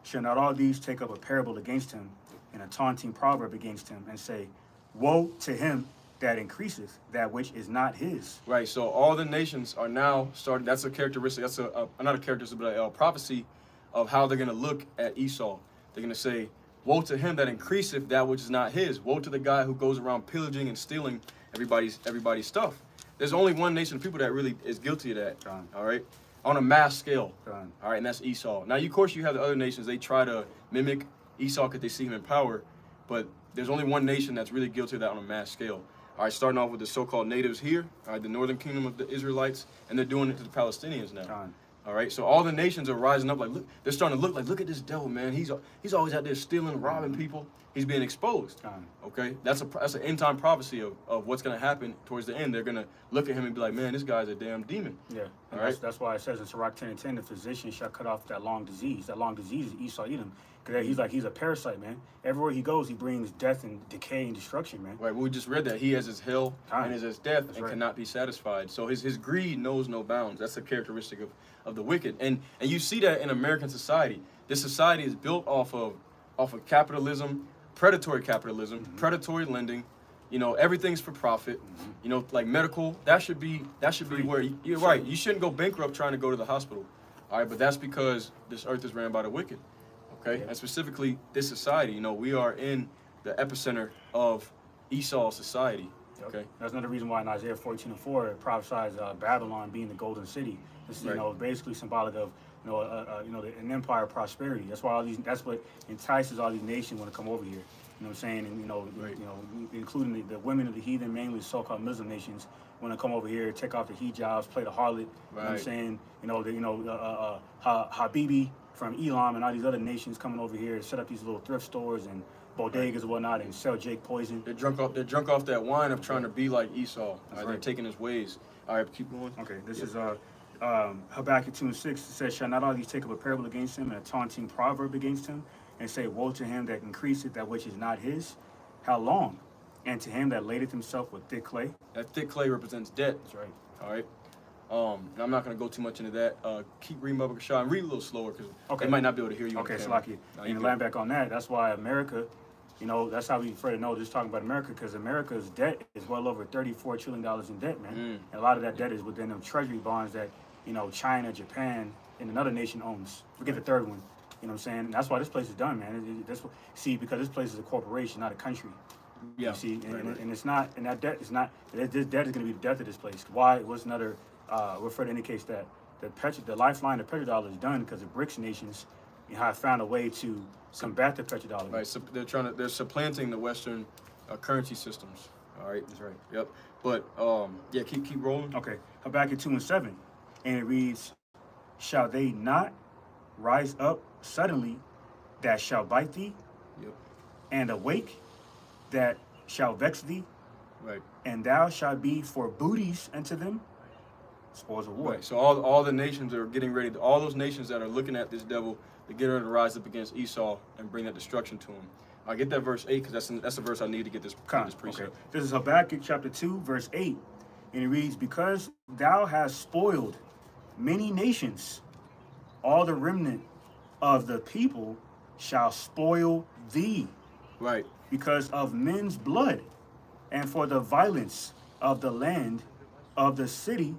"Shall not all these take up a parable against him, and a taunting proverb against him, and say, Woe to him that increaseth that which is not his." Right, so all the nations are now starting, that's a characteristic, that's not a characteristic, but a prophecy of how they're going to look at Esau. They're going to say, woe to him that increaseth that which is not his. Woe to the guy who goes around pillaging and stealing everybody's stuff. There's only one nation of people that really is guilty of that, all right, on a mass scale, all right, and that's Esau. Now, of course, you have the other nations. They try to mimic Esau because they see him in power, but there's only one nation that's really guilty of that on a mass scale. All right, starting off with the so-called natives here, all right, the northern kingdom of the Israelites, and they're doing it to the Palestinians now. All right, so all the nations are rising up like, look, they're starting to look like, look at this devil, man. He's always out there stealing, robbing people. He's being exposed. Okay, that's an end time prophecy of what's going to happen towards the end. They're going to look at him and be like, man, this guy's a damn demon. Yeah, and that's why it says in Sirach 10:10, the physician shall cut off that long disease. That long disease is Esau Edom. Because he's a parasite, man. Everywhere he goes, he brings death and decay and destruction, man. Right, well, we just read that. He has his hell and his death and cannot be satisfied. So his greed knows no bounds. That's a characteristic of the wicked. And you see that in American society. This society is built off of capitalism, predatory capitalism, predatory lending. You know, everything's for profit. You know, like medical, that should be where you're right. You shouldn't go bankrupt trying to go to the hospital. All right, but that's because this earth is ran by the wicked. Okay, and specifically this society, you know, we are in the epicenter of Esau's society. Okay, that's another reason why in Isaiah 14:4 it prophesies Babylon being the golden city. This is, you know, basically symbolic of an empire of prosperity. That's why that's what entices all these nations want to come over here. You know what I'm saying? And you know, including the women of the heathen, mainly so-called Muslim nations, want to come over here, take off the hijabs, play the harlot. You know what I'm saying? Habibi from Elam and all these other nations coming over here to set up these little thrift stores and bodegas and whatnot and sell Jake poison. They're drunk off that wine of trying to be like Esau. They're taking his ways. All right, keep going. Okay, this is Habakkuk 2:6. It says, shall not all these take up a parable against him and a taunting proverb against him, and say, woe to him that increaseth that which is not his? How long? And to him that ladeth himself with thick clay. That thick clay represents debt. That's right. All right. And I'm not going to go too much into that. Keep reading Bubba Kashah and read a little slower because they might not be able to hear you. Okay, Salaki. And to land back on that, that's why America, you know, that's how we afraid to know just talking about America, because America's debt is well over $34 trillion in debt, man. And a lot of that debt is within them treasury bonds that, you know, China, Japan, and another nation owns. Forget the third one. You know what I'm saying? And that's why this place is done, man. Because this place is a corporation, not a country. Yeah. You see, and it's not, and that debt is not, this debt is going to be the death of this place. Why? What's another refer to indicates that the lifeline of petrodollar is done because the BRICS nations have found a way to combat the petrodollar. Right. So they're supplanting the Western currency systems. All right. That's right. Yep. But yeah, keep rolling. Okay. Habakkuk 2:7, and it reads, shall they not rise up suddenly that shall bite thee? Yep. And awake that shall vex thee? Right. And thou shalt be for booties unto them? Spoils of war. Right. So all the nations are getting ready. All those nations that are looking at this devil, they're getting ready to rise up against Esau and bring that destruction to him. I get that verse 8 because that's a verse I need to get this precept. Okay. This is Habakkuk chapter 2, verse 8. And it reads, because thou hast spoiled many nations, all the remnant of the people shall spoil thee. Right. Because of men's blood, and for the violence of the land, of the city,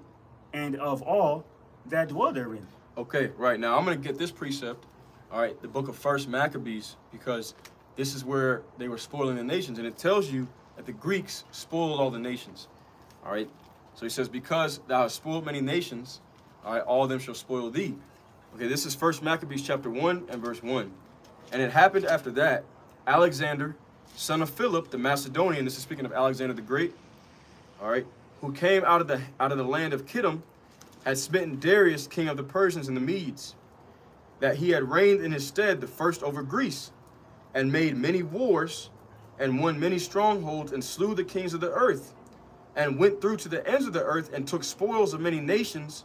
and of all that dwell therein. Okay, right. Now I'm going to get this precept, all right, the book of 1 Maccabees, because this is where they were spoiling the nations. And it tells you that the Greeks spoiled all the nations. All right. So he says, because thou hast spoiled many nations, all right, all of them shall spoil thee. Okay, this is 1 Maccabees chapter 1 and verse 1. And it happened after that, Alexander, son of Philip, the Macedonian, this is speaking of Alexander the Great, all right, who came out of the land of Kittim, had smitten Darius, king of the Persians and the Medes, that he had reigned in his stead the first over Greece, and made many wars, and won many strongholds, and slew the kings of the earth, and went through to the ends of the earth, and took spoils of many nations,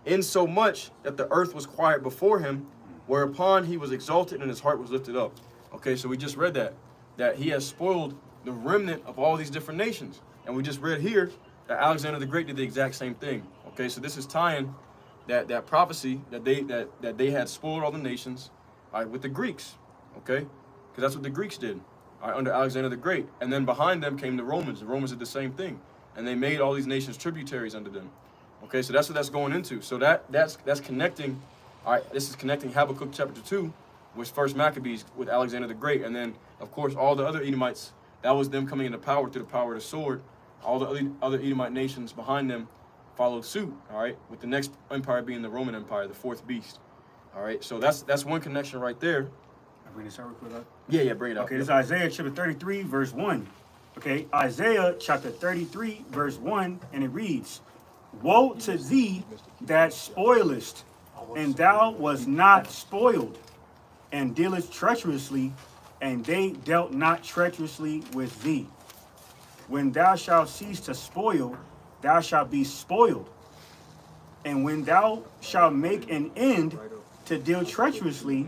insomuch that the earth was quiet before him, whereupon he was exalted and his heart was lifted up. Okay, so we just read that he has spoiled the remnant of all these different nations. And we just read here that Alexander the Great did the exact same thing. Okay, so this is tying that prophecy that they had spoiled all the nations, all right, with the Greeks. Okay, because that's what the Greeks did, all right, under Alexander the Great. And then behind them came the Romans. The Romans did the same thing, and they made all these nations tributaries under them. Okay, so that's what that's going into. So that's connecting. All right, this is connecting Habakkuk chapter 2 with 1 Maccabees with Alexander the Great, and then of course all the other Edomites. That was them coming into power through the power of the sword. All the other Edomite nations behind them followed suit, all right, with the next empire being the Roman Empire, the fourth beast. All right, so that's one connection right there. I bring this out real quick. Yeah, bring it out. Okay, this is Isaiah chapter 33, verse 1. Okay, Isaiah chapter 33, verse 1, and it reads, woe to thee that spoilest And thou was not spoiled, and dealest treacherously, and they dealt not treacherously with thee. When thou shalt cease to spoil, thou shalt be spoiled. And when thou shalt make an end to deal treacherously,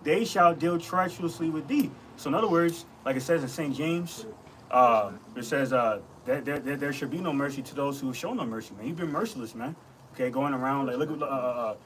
they shall deal treacherously with thee. So in other words, like it says in St. James, it says there should be no mercy to those who show no mercy, man. You've been merciless, man. Okay, going around like look at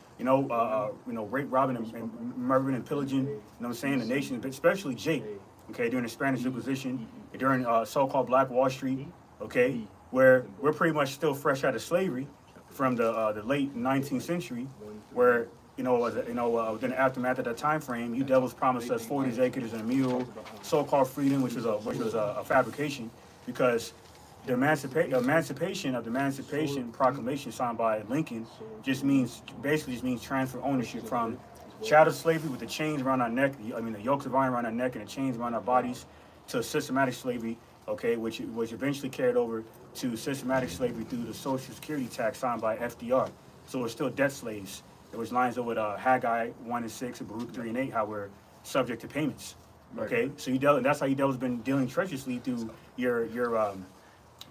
rape, robbing, and murdering and pillaging. You know what I'm saying? The nation, but especially Jake. Okay, during the Spanish Inquisition, during so-called Black Wall Street. Okay, where we're pretty much still fresh out of slavery from the late 19th century, where within the aftermath of that time frame, you devils promised us 40 acres and a mule, so-called freedom, which was a fabrication, because the Emancipation Proclamation signed by Lincoln basically means transfer ownership from chattel slavery with the chains around our neck, the yokes of iron around our neck and the chains around our bodies, to systematic slavery, okay, which eventually carried over to systematic slavery through the Social Security tax signed by FDR. So we're still debt slaves. Which lines up with Haggai 1 and 6 and Baruch 3 and 8, how we're subject to payments. Okay, right. So that's how you devil's been dealing treacherously through your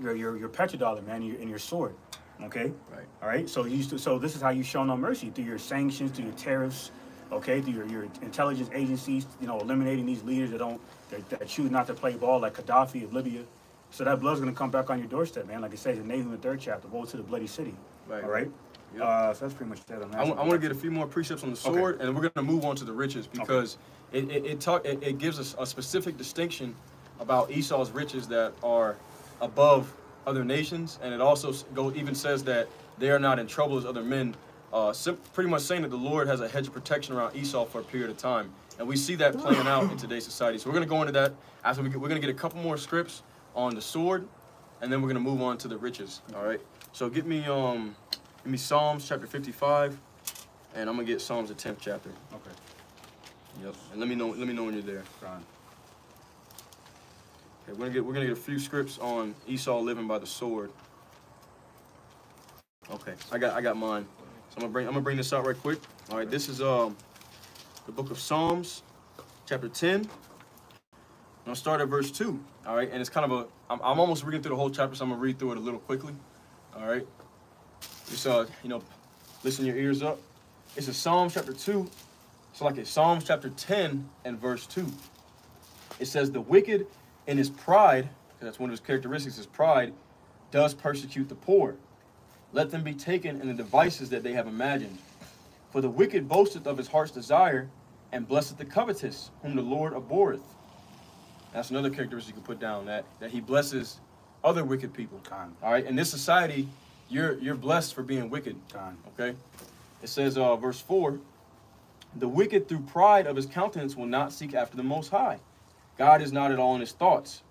petrodollar, man, and your sword. Okay, right. All right. So this is how you show no mercy, through your sanctions, through your tariffs. Okay, through your intelligence agencies, eliminating these leaders that choose not to play ball, like Gaddafi of Libya. So that blood's gonna come back on your doorstep, man. Like it says in Nahum, the 3rd chapter, woe to the bloody city. Right. All right. Yep. So that's pretty much that on that. I want to get a few more precepts on the sword, okay. And we're going to move on to the riches, because it gives us a specific distinction about Esau's riches that are above other nations, and it also even says that they are not in trouble as other men, pretty much saying that the Lord has a hedge of protection around Esau for a period of time, and we see that playing out in today's society. So we're going to go into that after we're going to get a couple more scripts on the sword, and then we're going to move on to the riches. All right. So give me Psalms chapter 55, and I'm gonna get Psalms the 10th chapter. Okay. Yep. And let me know when you're there. Fine. Okay, we're gonna get a few scripts on Esau living by the sword. Okay, I got mine. So I'm gonna bring this out right quick. All right, this is the book of Psalms, chapter 10. And I'll start at verse 2. All right, and it's kind of I'm almost reading through the whole chapter, so I'm gonna read through it a little quickly. All right. Just, listen your ears up. It's a Psalm chapter 2. So like it's Psalms chapter 10 and verse 2. It says, the wicked in his pride, because that's one of his characteristics, is pride, does persecute the poor. Let them be taken in the devices that they have imagined. For the wicked boasteth of his heart's desire, and blesseth the covetous, whom the Lord abhorreth. That's another characteristic you can put down, that he blesses other wicked people. All right, in this society, you're blessed for being wicked. Okay? It says, verse 4, the wicked through pride of his countenance will not seek after the Most High. God is not at all in his thoughts.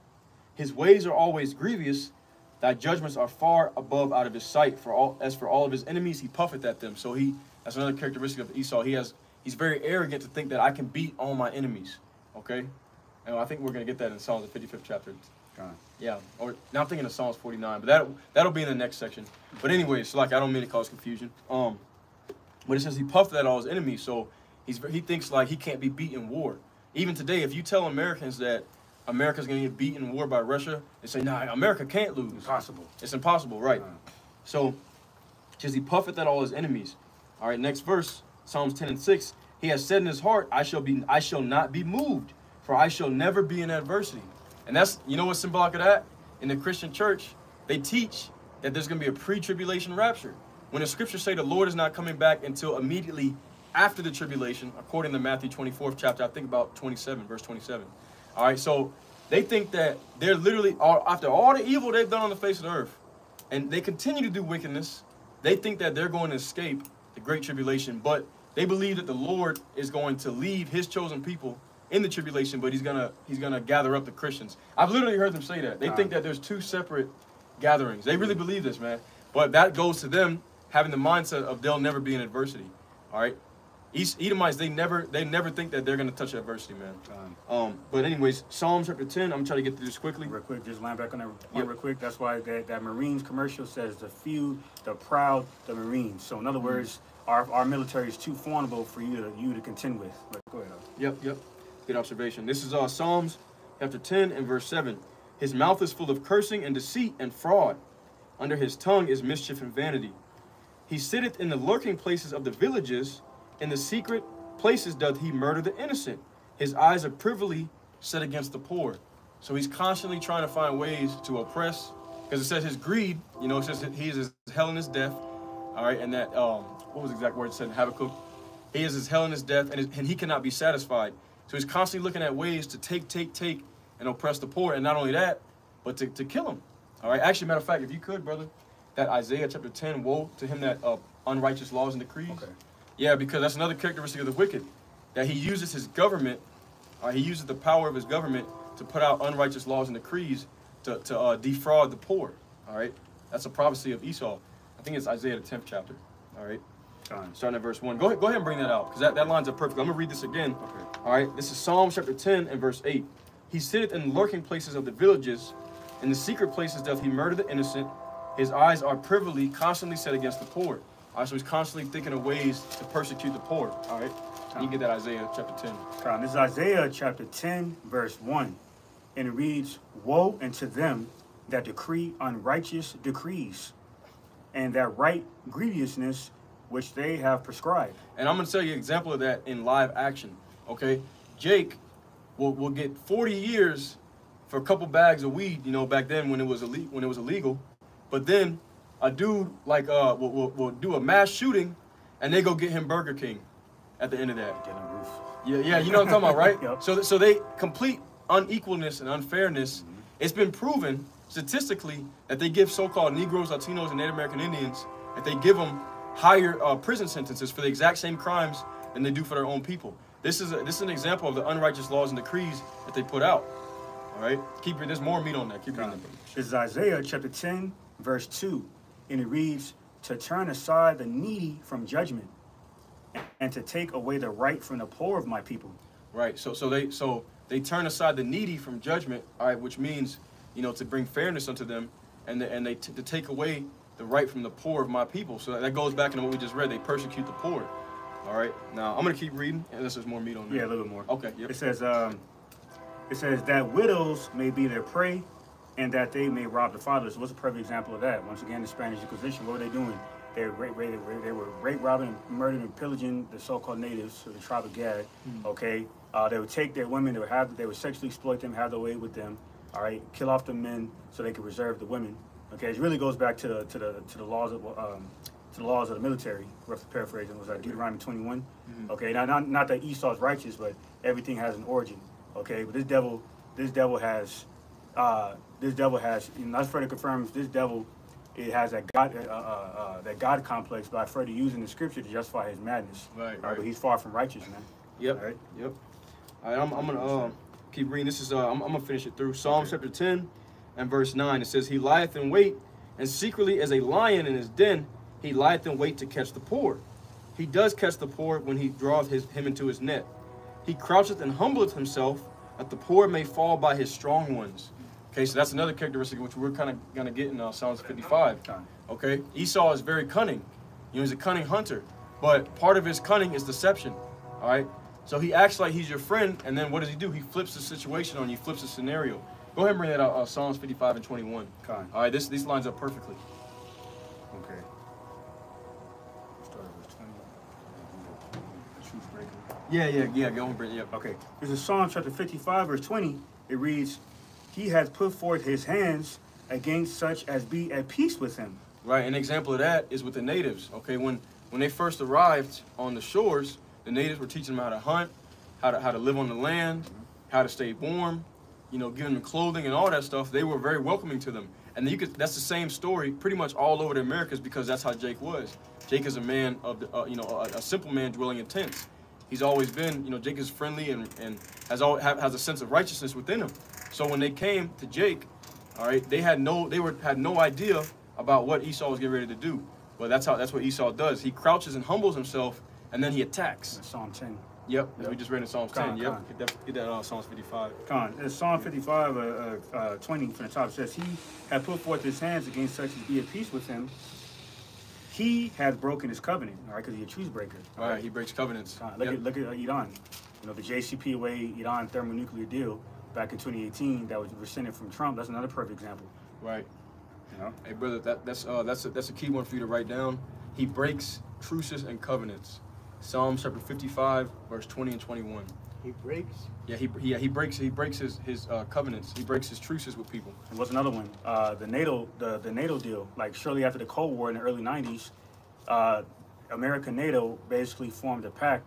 His ways are always grievous. Thy judgments are far above out of his sight. As for all of his enemies, he puffeth at them. So that's another characteristic of Esau. He's very arrogant to think that I can beat all my enemies. Okay? And I think we're going to get that in Psalms, the 55th chapter. Yeah, or now I'm thinking of Psalms 49, but that'll be in the next section. But anyways, I don't mean to cause confusion. But it says he puffed at all his enemies, so he thinks like he can't be beat in war. Even today, if you tell Americans that America's going to get beaten in war by Russia, they say, nah, America can't lose. Impossible. It's impossible, right? So, it says he puffeth at all his enemies. All right, next verse, Psalms 10 and 6. He has said in his heart, I shall not be moved, for I shall never be in adversity. And that's, what's symbolic of that? In the Christian church, they teach that there's going to be a pre-tribulation rapture. When the scriptures say the Lord is not coming back until immediately after the tribulation, according to Matthew 24th chapter, I think about 27, verse 27. All right, so they think that they're literally, after all the evil they've done on the face of the earth, and they continue to do wickedness, they think that they're going to escape the great tribulation, but they believe that the Lord is going to leave his chosen people in the tribulation, but he's gonna gather up the Christians. I've literally heard them say that. They think that there's two separate gatherings. They really believe this, man. But that goes to them having the mindset of they'll never be in adversity. All right? Edomites, they never think that they're gonna touch adversity, man. But anyways, Psalms chapter 10, I'm gonna try to get through this quickly. Real quick, just line back on that point real quick. That's why that Marines commercial says the few, the proud, the Marines. So in other words, our military is too formidable for you to contend with. But go ahead. Yep. Good observation. This is Psalms chapter 10 and verse 7. His mouth is full of cursing and deceit and fraud. Under his tongue is mischief and vanity. He sitteth in the lurking places of the villages. In the secret places doth he murder the innocent. His eyes are privily set against the poor. So he's constantly trying to find ways to oppress. Because it says his greed, it says that he is as hell in his death. All right, and that, what was the exact word it said in Habakkuk? He is as hell in his death, and he cannot be satisfied. So he's constantly looking at ways to take, and oppress the poor. And not only that, but to kill him. All right, actually, matter of fact, if you could, brother, that Isaiah chapter 10, woe to him that unrighteous laws and decrees. Okay. Yeah, because that's another characteristic of the wicked, that he uses his government, he uses the power of his government to put out unrighteous laws and decrees to defraud the poor. All right, that's a prophecy of Esau. I think it's Isaiah the 10th chapter. All right, starting at verse 1. Go ahead and bring that out, because that lines up perfectly. I'm gonna read this again. Okay. All right, this is Psalms chapter 10 and verse 8. He sitteth in the lurking places of the villages. In the secret places doth he murder the innocent. His eyes are privily constantly set against the poor. All right, so he's constantly thinking of ways to persecute the poor. All right, you get that Isaiah chapter 10. This is Isaiah chapter 10, verse 1. And it reads, woe unto them that decree unrighteous decrees, and that write grievousness which they have prescribed. And I'm going to tell you an example of that in live action, okay? Jake will get 40 years for a couple bags of weed, back then when it was illegal. But then a dude like will do a mass shooting, and they go get him Burger King at the end of that. Yeah, you know what I'm talking about, right? Yep. So they complete unequalness and unfairness. Mm-hmm. It's been proven statistically that they give so-called Negroes, Latinos, and Native American Indians, that they give them higher prison sentences for the exact same crimes than they do for their own people. This is an example of the unrighteous laws and decrees that they put out. All right, there's more meat on that. Keep reading. This is Isaiah chapter 10, verse 2, and it reads, to turn aside the needy from judgment, and to take away the right from the poor of my people. Right. So they turn aside the needy from judgment. All right, which means to bring fairness unto them, and to take away the right from the poor of my people. So that goes back into what we just read. They persecute the poor. All right. Now I'm gonna keep reading, unless there's more meat on there. Yeah, a little bit more. Okay. Yep. It says that widows may be their prey, and that they may rob the fatherless. What's a perfect example of that? Once again, the Spanish Inquisition. What were they doing? They were rape, robbing, murdering, and pillaging the so-called natives of the tribe of Gad. Okay, they would take their women. They would sexually exploit them, have their way with them. All right, kill off the men so they could reserve the women. Okay, it really goes back to the laws of the military. Rough paraphrasing, was that Deuteronomy 21? Mm-hmm. Okay, now not that Esau's righteous, but everything has an origin. Okay, but this devil has. Not further confirms this devil. It has that God complex by further using the scripture to justify his madness. Right. But he's far from righteous, man. Yep. All right. Yep. All right. I'm gonna keep reading. This is I'm gonna finish it through Psalms chapter 10 and verse 9. It says, "He lieth in wait, and secretly as a lion in his den, he lieth in wait to catch the poor. He does catch the poor when he draweth him into his net. He croucheth and humbleth himself, that the poor may fall by his strong ones." Okay, so that's another characteristic which we're kind of gonna get in Psalms 55. Okay, Esau is very cunning. He's a cunning hunter, but part of his cunning is deception. All right, so he acts like he's your friend, and then what does he do? He flips the situation on you, flips the scenario. Go ahead and bring that out. Psalms 55 and 21. All right, this lines up perfectly. Okay. Start with 20. Truth breaker. Yeah. Go and bring it. Yep. Okay. This is Psalm chapter 55, verse 20. It reads, "He hath put forth his hands against such as be at peace with him." Right. An example of that is with the natives. Okay, when they first arrived on the shores, the natives were teaching them how to hunt, how to live on the land, how to stay warm, giving them clothing and all that stuff. They were very welcoming to them. And that's the same story pretty much all over the Americas, because that's how Jake was. Jake is a man of a simple man dwelling in tents. He's always been, Jake is friendly and has a sense of righteousness within him. So when they came to Jake, all right, they had no idea about what Esau was getting ready to do. But that's what Esau does. He crouches and humbles himself, and then he attacks. Psalm 10. Yep. We just read in Psalms 10. Yep. Get that Psalms 55. Psalm 55, 20 from the top says, "He hath put forth his hands against such as be at peace with him. he has broken his covenant, all right, because he's a truce breaker. All right, he breaks covenants. Look Yep. at Iran. You know, the JCPOA Iran thermonuclear deal back in 2018 that was rescinded from Trump. That's another perfect example. Right. You know, Hey, brother, that's a key one for you to write down. He breaks truces and covenants. Psalms chapter 55, verse 20 and 21. He breaks. Yeah, he breaks his covenants. He breaks his truces with people. and what's another one? The NATO deal. Like shortly after the Cold War in the early 90s, America NATO basically formed a pact,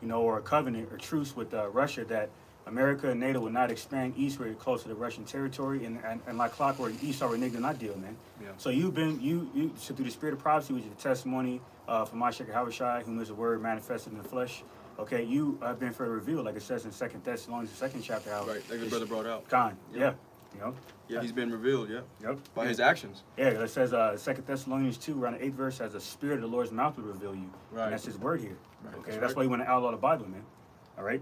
you know, or a covenant or truce with Russia that America and NATO would not expand eastward close to the Russian territory, and like clockwork, Esau reneged on that deal, man. Yeah. So so through the spirit of prophecy, which is the testimony from Mashak Havashai, whom is the word manifested in the flesh. Okay, you have been further revealed, like it says in 2 Thessalonians, the 2nd chapter. How Right, like the brother brought out. God, Yep. yeah, you know. Yeah, he's been revealed. Yeah. Yep. By his actions. Yeah, it says 2 Thessalonians 2, around the 8th verse, says the spirit of the Lord's mouth will reveal you. Right. And that's his word here. Right, Okay, that's that's right. why you want to outlaw the Bible, man. All right,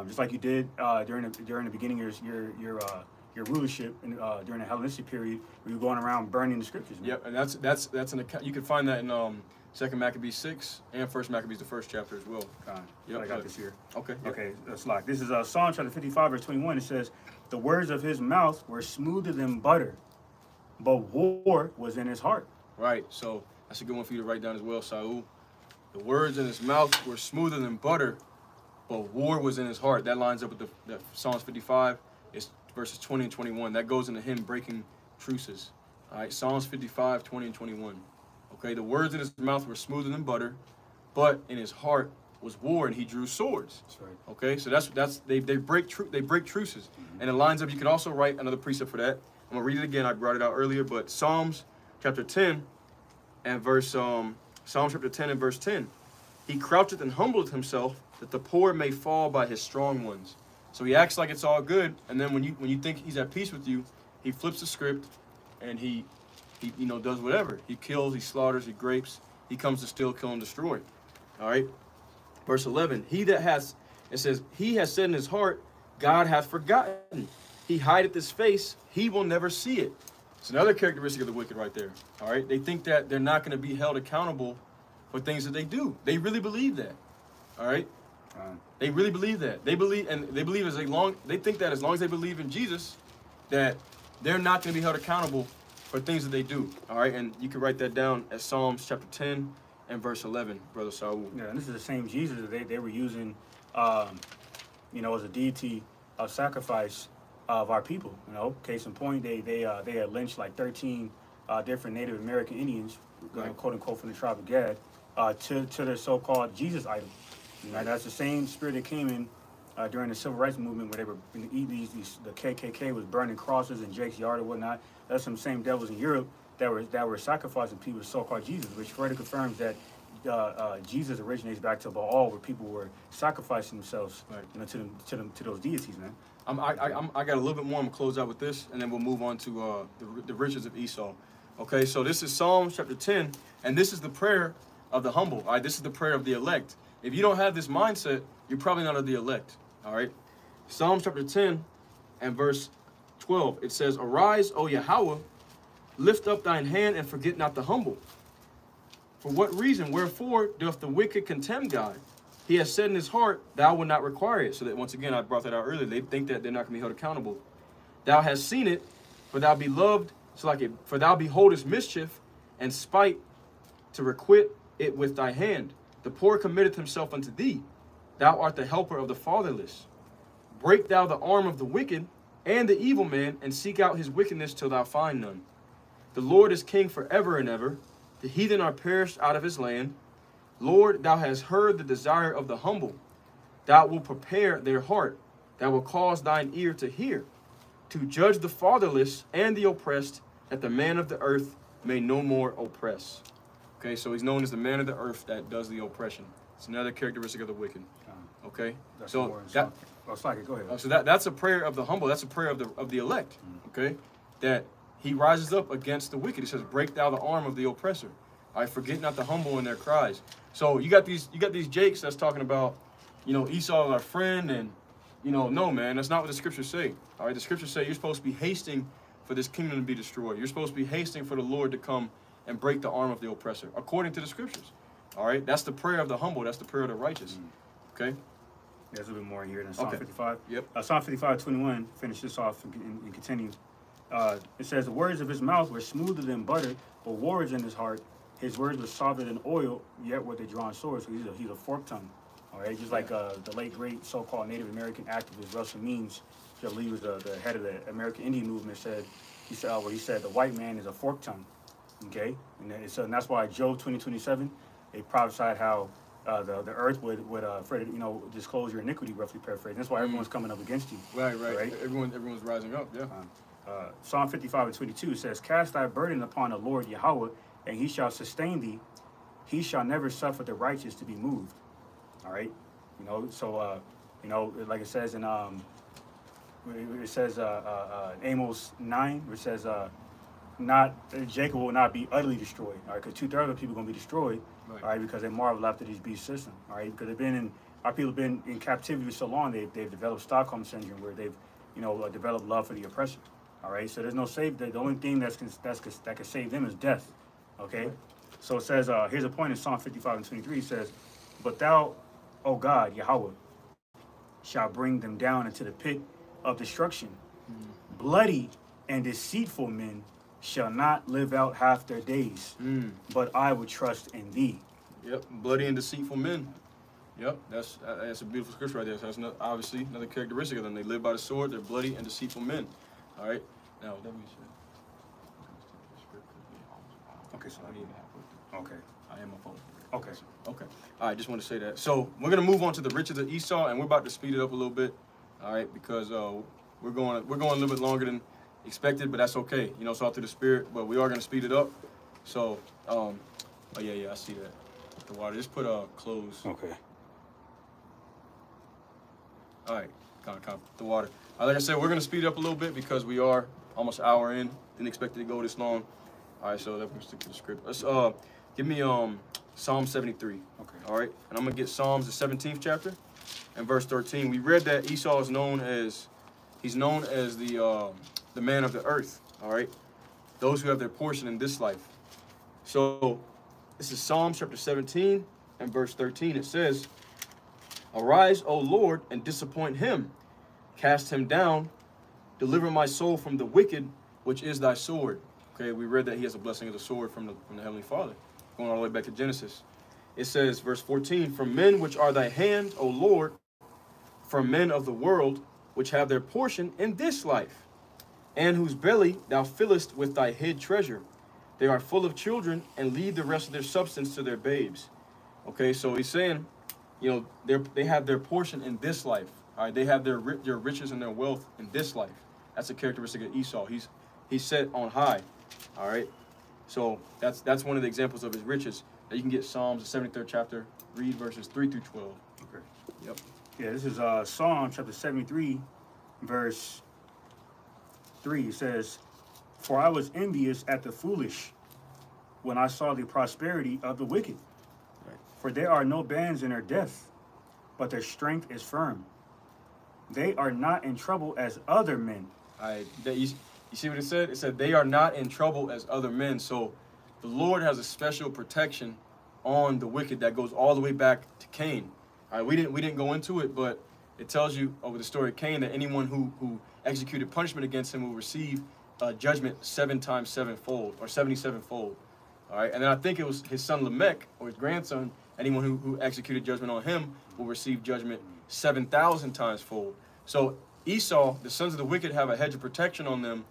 just like you did during the beginning of your rulership and during the Hellenistic period, where you're going around burning the scriptures, man. Yep, and that's an account. You can find that in 2 Maccabees 6 and 1 Maccabees, the first chapter as well. Yep, I got good. this here. Okay. Yep. Okay, that's locked. This is Psalm chapter 55, verse 21. It says, "The words of his mouth were smoother than butter, but war was in his heart." Right. So that's a good one for you to write down as well, Saul. The words in his mouth were smoother than butter, but war was in his heart. That lines up with the Psalms 55. It's verses 20 and 21. That goes into him breaking truces. All right. Psalms 55, 20 and 21. Okay. The words in his mouth were smoother than butter, but in his heart was war, and he drew swords. That's right. Okay. So they break truces, and it lines up. You could also write another precept for that. I'm gonna read it again. I brought it out earlier, but Psalms chapter 10 and Psalms chapter 10 and verse 10. He croucheth and humbleth himself, that the poor may fall by his strong ones. So he acts like it's all good, and then when you think he's at peace with you, he flips the script, and he does whatever. He kills, he slaughters, he grapes. He comes to steal, kill, and destroy. All right. Verse 11. It says, he has said in his heart, God hath forgotten. He hideth his face, he will never see it. It's another characteristic of the wicked right there. All right. They think that they're not going to be held accountable for things that they do. They really believe that. All right. They really believe that. They think that as long as they believe in Jesus, that they're not going to be held accountable for things that they do. All right. And you can write that down as Psalms chapter 10 and verse 11, Brother Saul. Yeah, and this is the same Jesus that they were using, you know, as a deity of sacrifice of our people. You know, case in point, they had lynched like 13 different Native American Indians, Right. quote unquote, from the tribe of Gad, to their so-called Jesus idol. Right. That's the same spirit that came in during the civil rights movement, where they were the KKK was burning crosses in Jake's yard or whatnot. That's some same devils in Europe that were sacrificing people to so-called Jesus, which further confirms that Jesus originates back to Baal, where people were sacrificing themselves, Right. you know, to those deities, man. I got a little bit more. I'm gonna close out with this, and then we'll move on to the riches of Esau. Okay, so this is Psalms chapter 10, and this is the prayer of the humble. All right, this is the prayer of the elect. If you don't have this mindset, you're probably not of the elect. All right, Psalms chapter 10 and verse 12. It says, "Arise, O Yahweh, lift up thine hand and forget not the humble. For what reason? Wherefore doth the wicked contemn God? He has said in his heart, thou wilt not require it." So that once again, I brought that out earlier. They think that they're not going to be held accountable. "Thou hast seen it, for thou be loved, for thou beholdest mischief and spite to requite it with thy hand. The poor committeth himself unto thee. Thou art the helper of the fatherless. Break thou the arm of the wicked and the evil man, and seek out his wickedness till thou find none. The Lord is king forever and ever. The heathen are perished out of his land. Lord, thou hast heard the desire of the humble. Thou wilt prepare their heart. Thou wilt cause thine ear to hear, to judge the fatherless and the oppressed, that the man of the earth may no more oppress." Okay, so he's known as the man of the earth that does the oppression. It's another characteristic of the wicked. Okay, That's so that. go ahead. So that's a prayer of the humble. That's a prayer of the elect. Okay, that he rises up against the wicked. He says, "Break thou the arm of the oppressor. I forget not the humble in their cries." So you got these Jakes that's talking about, you know, Esau is our friend, and no, man, that's not what the scriptures say. All right, the scriptures say you're supposed to be hasting for this kingdom to be destroyed. You're supposed to be hasting for the Lord to come and break the arm of the oppressor, according to the scriptures. All right, that's the prayer of the humble. That's the prayer of the righteous. Okay. There's a little bit more here than Psalm Okay. 55. Yep. Psalm 55:21. Finish this off and continue. It says, the words of his mouth were smoother than butter, but words in his heart. His words were softer than oil, yet with a drawn sword. So he's a forked tongue. All right, just like the late great so-called Native American activist Russell Means, who I believe was the head of the American Indian movement, he said the white man is a forked tongue. Okay, and that's why Job 20:27, they prophesied how the earth would disclose your iniquity, roughly paraphrasing. That's why everyone's coming up against you. Right. Everyone's rising up. Yeah. Psalm 55:22 says, cast thy burden upon the Lord Yahweh, and he shall sustain thee. He shall never suffer the righteous to be moved. All right, like it says in Amos 9, where it says Jacob will not be utterly destroyed. All right, because 2/3 of people are going to be destroyed. Right. All right, because they marvel after these beast system. All right, because our people have been in captivity for so long, they've developed Stockholm syndrome, where they've developed love for the oppressor. All right, so there's no save. The only thing that can save them is death. Okay, right. So it says here's a point in Psalm 55:23. It says, but thou, O God, Yahweh, shall bring them down into the pit of destruction. Bloody and deceitful men shall not live out half their days, but I would trust in thee. Yep, bloody and deceitful men. Yep, that's a beautiful scripture right there. So that's obviously another characteristic of them. They live by the sword. They're bloody and deceitful men. All right. Now that means. Okay, so okay. I am a phone. Okay. Okay. All right, just want to say that. So we're going to move on to the riches of Esau, and we're about to speed it up a little bit, all right, because we're going a little bit longer than expected, but that's okay. It's all through the Spirit, but we are going to speed it up. So, oh, yeah, I see that. The water. Just put close. Okay. All right, kind of the water. Like I said, we're going to speed it up a little bit because we are almost an hour in. Didn't expect it to go this long. All right, so let's stick to the script. Let's give me Psalm 73. Okay. All right, and I'm gonna get Psalms the 17th chapter and verse 13. We read that Esau is known as the man of the earth. All right, those who have their portion in this life. So this is Psalms chapter 17 and verse 13. It says, "Arise, O Lord, and disappoint him; cast him down. Deliver my soul from the wicked, which is thy sword." Okay, we read that he has a blessing of the sword from the Heavenly Father, going all the way back to Genesis. It says, verse 14, "From men which are thy hand, O Lord, from men of the world, which have their portion in this life, and whose belly thou fillest with thy hid treasure. They are full of children, and leave the rest of their substance to their babes." Okay, so he's saying, they have their portion in this life. All right, they have their riches and their wealth in this life. That's a characteristic of Esau. He's set on high. All right, so that's one of the examples of his riches. Now you can get Psalms, the 73rd chapter, read verses 3 through 12. Okay. Yep. Yeah, this is Psalm chapter 73, verse 3. It says, "For I was envious at the foolish when I saw the prosperity of the wicked. Right. For there are no bands in their death, but their strength is firm. They are not in trouble as other men." All right, you see what it said? It said they are not in trouble as other men. So the Lord has a special protection on the wicked that goes all the way back to Cain. All right, we didn't go into it, but it tells you over the story of Cain that anyone who executed punishment against him will receive judgment 7 times 7-fold, or 77-fold. All right, and then I think it was his son Lamech, or his grandson. Anyone who executed judgment on him will receive judgment 7,000 times fold. So Esau, the sons of the wicked, have a hedge of protection on them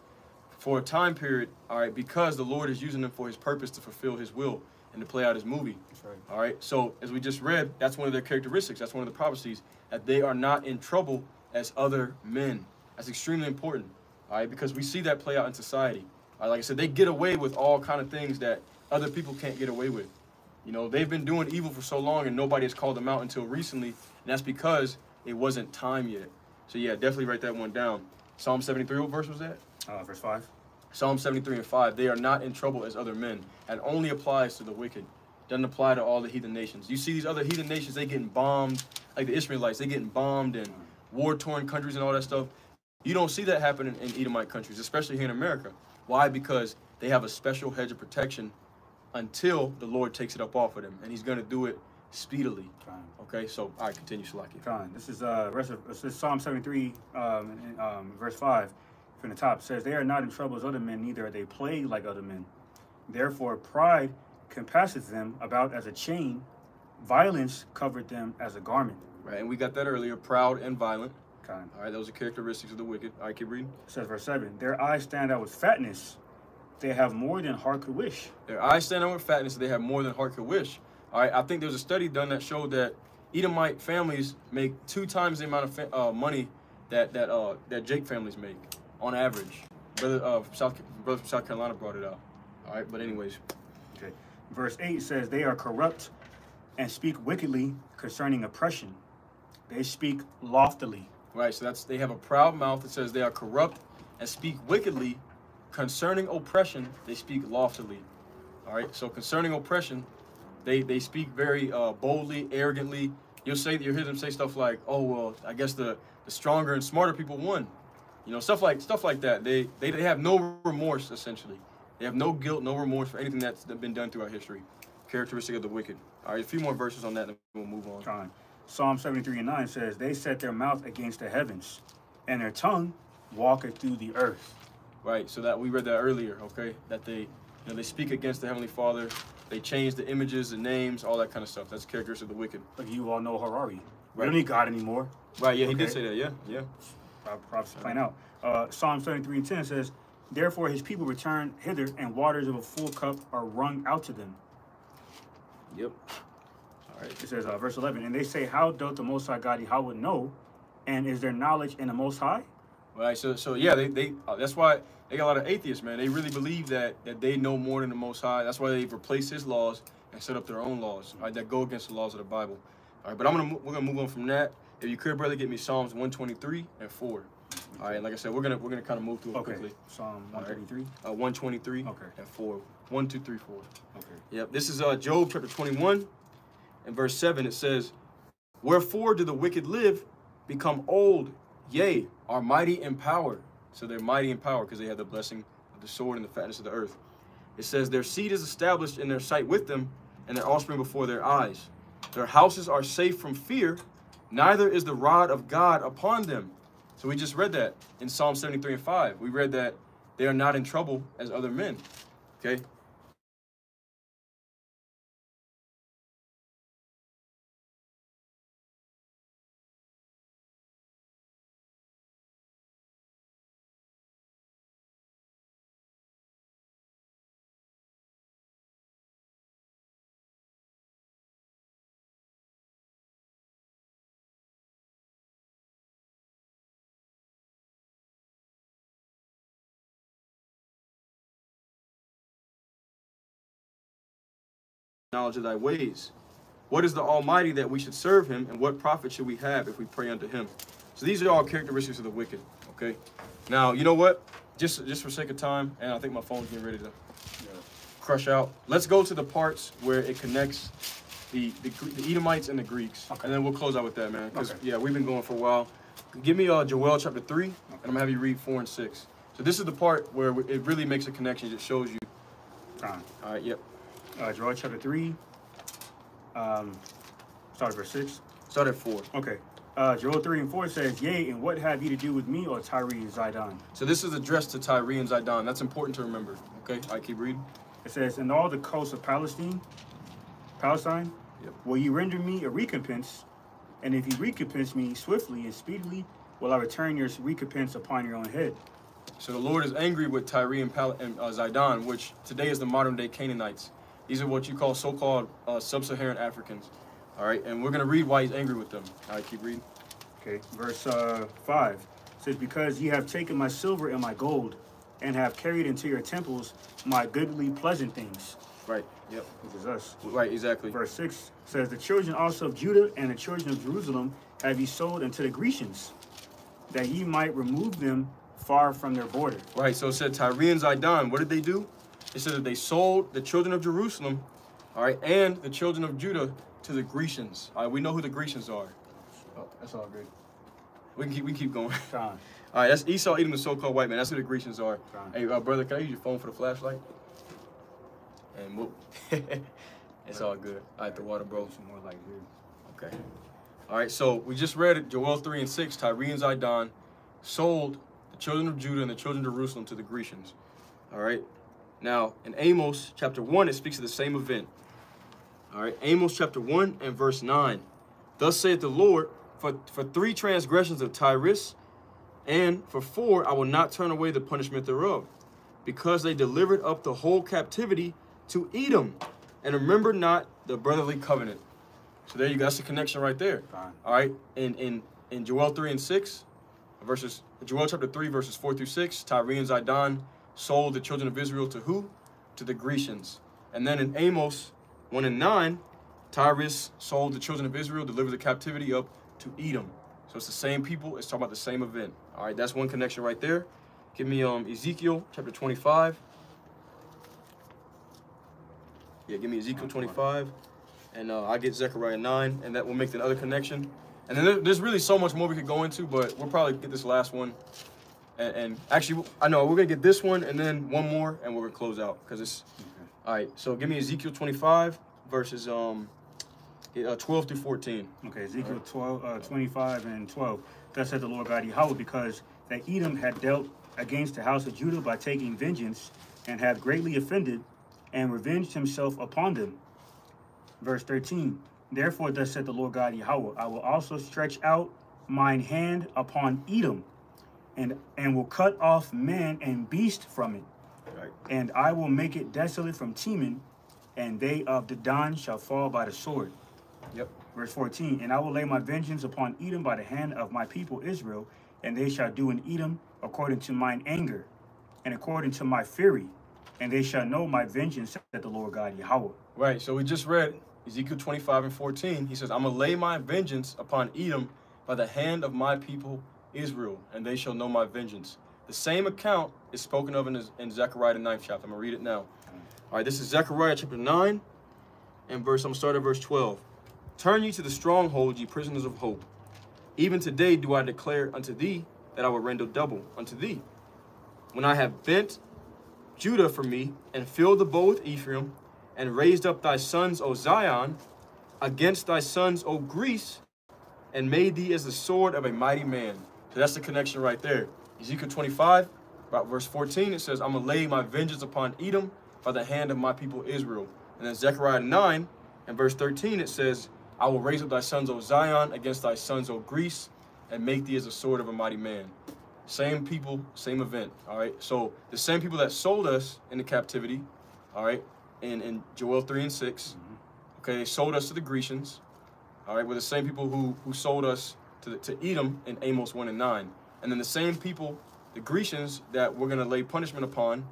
for a time period, all right, because the Lord is using them for his purpose to fulfill his will and to play out his movie. That's right. All right, so as we just read, that's one of their characteristics. That's one of the prophecies, that they are not in trouble as other men. That's extremely important, all right, because we see that play out in society. All right, like I said, they get away with all kind of things that other people can't get away with. They've been doing evil for so long and nobody has called them out until recently, and that's because it wasn't time yet. So yeah, definitely write that one down. Psalm 73, what verse was that? Verse 5. Psalm 73 and 5, "They are not in trouble as other men." That only applies to the wicked. Doesn't apply to all the heathen nations. You see these other heathen nations, they getting bombed, like the Israelites, they getting bombed in war-torn countries and all that stuff. You don't see that happen in Edomite countries, especially here in America. Why? Because they have a special hedge of protection until the Lord takes it up off of them, and he's going to do it speedily. Fine. Okay, so I continue, Shalaki. Fine. This is this is Psalm 73, verse 5 from the top. It says, "They are not in trouble as other men, neither are they plagued like other men. Therefore pride compasseth them about as a chain, violence covered them as a garment." Right, and we got that earlier, proud and violent. Okay. All right, those are characteristics of the wicked. All right, keep reading. It says verse 7, "Their eyes stand out with fatness. They have more than heart could wish." Their eyes stand out with fatness, they have more than heart could wish. All right, I think there was a study done that showed that Edomite families make 2 times the amount of money that Jake families make on average. Brother from South Carolina brought it out. All right, but anyways. Okay. Verse 8 says, "They are corrupt and speak wickedly concerning oppression. They speak loftily." Right, so they have a proud mouth. It says they are corrupt and speak wickedly concerning oppression. They speak loftily. All right, so concerning oppression, they speak very boldly, arrogantly. You'll hear them say stuff like, "Oh well, I guess the stronger and smarter people won," you know, stuff like that. They have no remorse essentially. They have no guilt, no remorse for anything that's been done throughout history. Characteristic of the wicked. All right, a few more verses on that, and we'll move on. Fine. Psalm 73 and 9 says, "They set their mouth against the heavens, and their tongue walketh through the earth." Right, so that we read that earlier, okay? That they speak against the Heavenly Father. They change the images, the names, all that kind of stuff. That's characteristic of the wicked. Like you all know Harari. We Right. don't need God anymore. Right, yeah, he Okay. did say that, yeah. Prophecy playing out. Psalm 73 and 10 says, "Therefore his people return hither, and waters of a full cup are wrung out to them." Yep. All right. It says, verse 11, "And they say, how doth the Most High God Yahweh know? And is there knowledge in the Most High?" Right, so yeah, they that's why they got a lot of atheists, man. They really believe that they know more than the Most High. That's why they've replaced his laws and set up their own laws, right, that go against the laws of the Bible. All right, but we're gonna move on from that. If you could, brother, get me Psalms 123 and 4. All right, like I said, we're gonna kind of move through it quickly. Psalm 133. 123 Okay. and 4. 1, 2, 3, 4. Okay. Yep. This is Job chapter 21 and verse 7. It says, "Wherefore do the wicked live, become old, yea, are mighty in power." So they're mighty in power because they have the blessing of the sword and the fatness of the earth. It says, "Their seed is established in their sight with them, and their offspring before their eyes. Their houses are safe from fear, neither is the rod of God upon them." So we just read that in Psalm 73 and 5. We read that they are not in trouble as other men. Okay? Knowledge of thy ways. What is the Almighty that we should serve him, and what profit should we have if we pray unto him? So these are all characteristics of the wicked, okay? Now, you know what? Just for sake of time, and I think my phone's getting ready to crush out. Let's go to the parts where it connects the Edomites and the Greeks, Okay. and then we'll close out with that, man. Because, Okay. yeah, we've been going for a while. Give me Joel chapter 3, and I'm going to have you read 4 and 6. So this is the part where it really makes a connection. It shows you. Fine. All right, yep. Joel chapter 3, start at verse 6. Start at 4. Okay. Joel 3 and 4 says, "Yea, and what have ye to do with me, O Tyre and Zidon?" So this is addressed to Tyre and Zidon. That's important to remember. Okay, I keep reading. It says, "And all the coasts of Palestine, Yep. will ye render me a recompense? And if ye recompense me swiftly and speedily, will I return your recompense upon your own head." So the Lord is angry with Tyre and Zidon, which today is the modern day Canaanites. These are what you call so-called sub-Saharan Africans. All right, and we're going to read why he's angry with them. All right, keep reading. Okay, verse 5 says, "Because ye have taken my silver and my gold, and have carried into your temples my goodly pleasant things." Right, yep. Which is us. Right, exactly. Verse 6 says, "The children also of Judah and the children of Jerusalem have ye sold unto the Grecians, that ye might remove them far from their border." Right, so it said Tyre and Zidon. What did they do? It said that they sold the children of Jerusalem, all right, and the children of Judah to the Grecians. All right, we know who the Grecians are. Oh, that's all good. We can keep going. Fine. All right, that's Esau eating the so-called white man. That's who the Grecians are. Fine. Hey, brother, can I use your phone for the flashlight? And we'll it's all good. All right, the water, bro. Some more light here. Okay. All right, so we just read it, Joel 3 and 6. Tyre and Zidon sold the children of Judah and the children of Jerusalem to the Grecians. All right. Now, in Amos chapter 1, it speaks of the same event. All right, Amos chapter 1 and verse 9. Thus saith the Lord, for 3 transgressions of Tyrus, and for 4 I will not turn away the punishment thereof, because they delivered up the whole captivity to Edom, and remembered not the brotherly covenant. So there you go. That's the connection right there. Fine. All right, in Joel 3 and 6, Joel chapter 3, verses 4 through 6, Tyre and Zidon sold the children of Israel to who? To the Grecians. And then in Amos 1 and 9, Tyrus sold the children of Israel, delivered the captivity up to Edom. So it's the same people. It's talking about the same event. All right, that's one connection right there. Give me Ezekiel chapter 25. Yeah, give me Ezekiel 25. And I'll get Zechariah 9, and that will make the other connection. And then there's really so much more we could go into, but we'll probably get this last one. And actually, I know we're going to get this one and then one more, and we're going to close out. Because it's... Okay. All right, so give me Ezekiel 25, verses 12 through 14. Okay, Ezekiel 25 and 12. Thus said the Lord God Yahweh, because that Edom had dealt against the house of Judah by taking vengeance, and hath greatly offended, and revenged himself upon them. Verse 13. Therefore, thus said the Lord God Yahweh, I will also stretch out mine hand upon Edom, and will cut off man and beast from it. Right. And I will make it desolate from Teman, and they of Dedan shall fall by the sword. Yep. Verse 14, and I will lay my vengeance upon Edom by the hand of my people Israel, and they shall do in Edom according to mine anger, and according to my fury, and they shall know my vengeance, said the Lord God Yahweh. Right, so we just read Ezekiel 25 and 14. He says, I'm going to lay my vengeance upon Edom by the hand of my people Israel, and they shall know my vengeance. The same account is spoken of in Zechariah the 9th chapter. I'm going to read it now. All right, this is Zechariah chapter 9, and I'm going to start at verse 12. Turn ye to the stronghold, ye prisoners of hope. Even today do I declare unto thee that I will render double unto thee. When I have bent Judah for me, and filled the bow with Ephraim, and raised up thy sons, O Zion, against thy sons, O Greece, and made thee as the sword of a mighty man. So that's the connection right there. Ezekiel 25, about verse 14, it says, I'm going to lay my vengeance upon Edom by the hand of my people Israel. And then Zechariah 9, and verse 13, it says, I will raise up thy sons, O Zion, against thy sons, O Greece, and make thee as the sword of a mighty man. Same people, same event, all right? So the same people that sold us into captivity, all right, in Joel 3 and 6, okay, they sold us to the Grecians, all right, were the same people who sold us to Edom in Amos 1 and 9. And then the same people, the Grecians, that we're going to lay punishment upon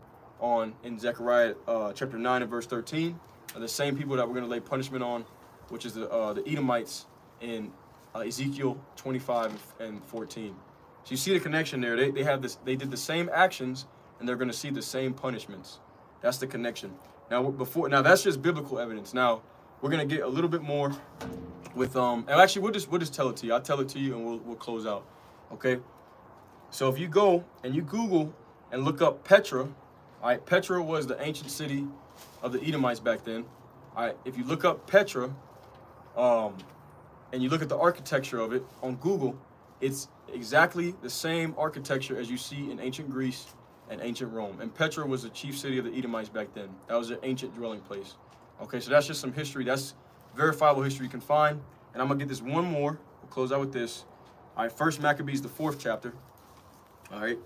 in Zechariah chapter 9 and verse 13, are the same people that we're going to lay punishment on, which is the Edomites in Ezekiel 25 and 14. So you see the connection there. They have this. They did the same actions, and they're going to see the same punishments. That's the connection. Now that's just biblical evidence. Now we're going to get a little bit more with and actually we'll just tell it to you. I'll tell it to you, and we'll close out. Okay. So if you go and you Google and look up Petra, all right, Petra was the ancient city of the Edomites back then. All right, if you look up Petra, and you look at the architecture of it on Google, it's exactly the same architecture as you see in ancient Greece and ancient Rome. And Petra was the chief city of the Edomites back then. That was their ancient dwelling place. Okay, so that's just some history. That's verifiable history you can find. And I'm going to get this one more. We'll close out with this. All right, 1 Maccabees, the 4th chapter. All right.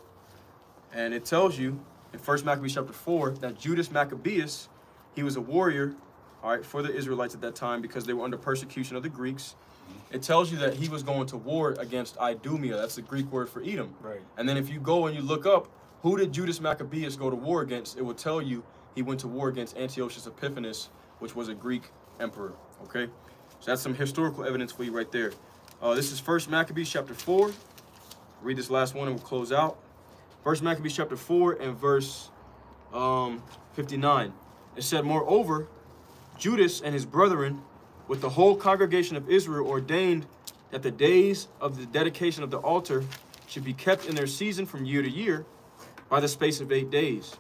And it tells you in 1 Maccabees chapter 4 that Judas Maccabeus, he was a warrior, all right, for the Israelites at that time because they were under persecution of the Greeks. It tells you that he was going to war against Idumea. That's the Greek word for Edom. Right. And then if you go and you look up, who did Judas Maccabeus go to war against? It will tell you he went to war against Antiochus Epiphanes, which was a Greek emperor. Okay? So that's some historical evidence for you right there. This is 1 Maccabees chapter 4. Read this last one and we'll close out. 1 Maccabees chapter 4 and verse 59. It said, moreover, Judas and his brethren, with the whole congregation of Israel, ordained that the days of the dedication of the altar should be kept in their season from year to year by the space of 8 days,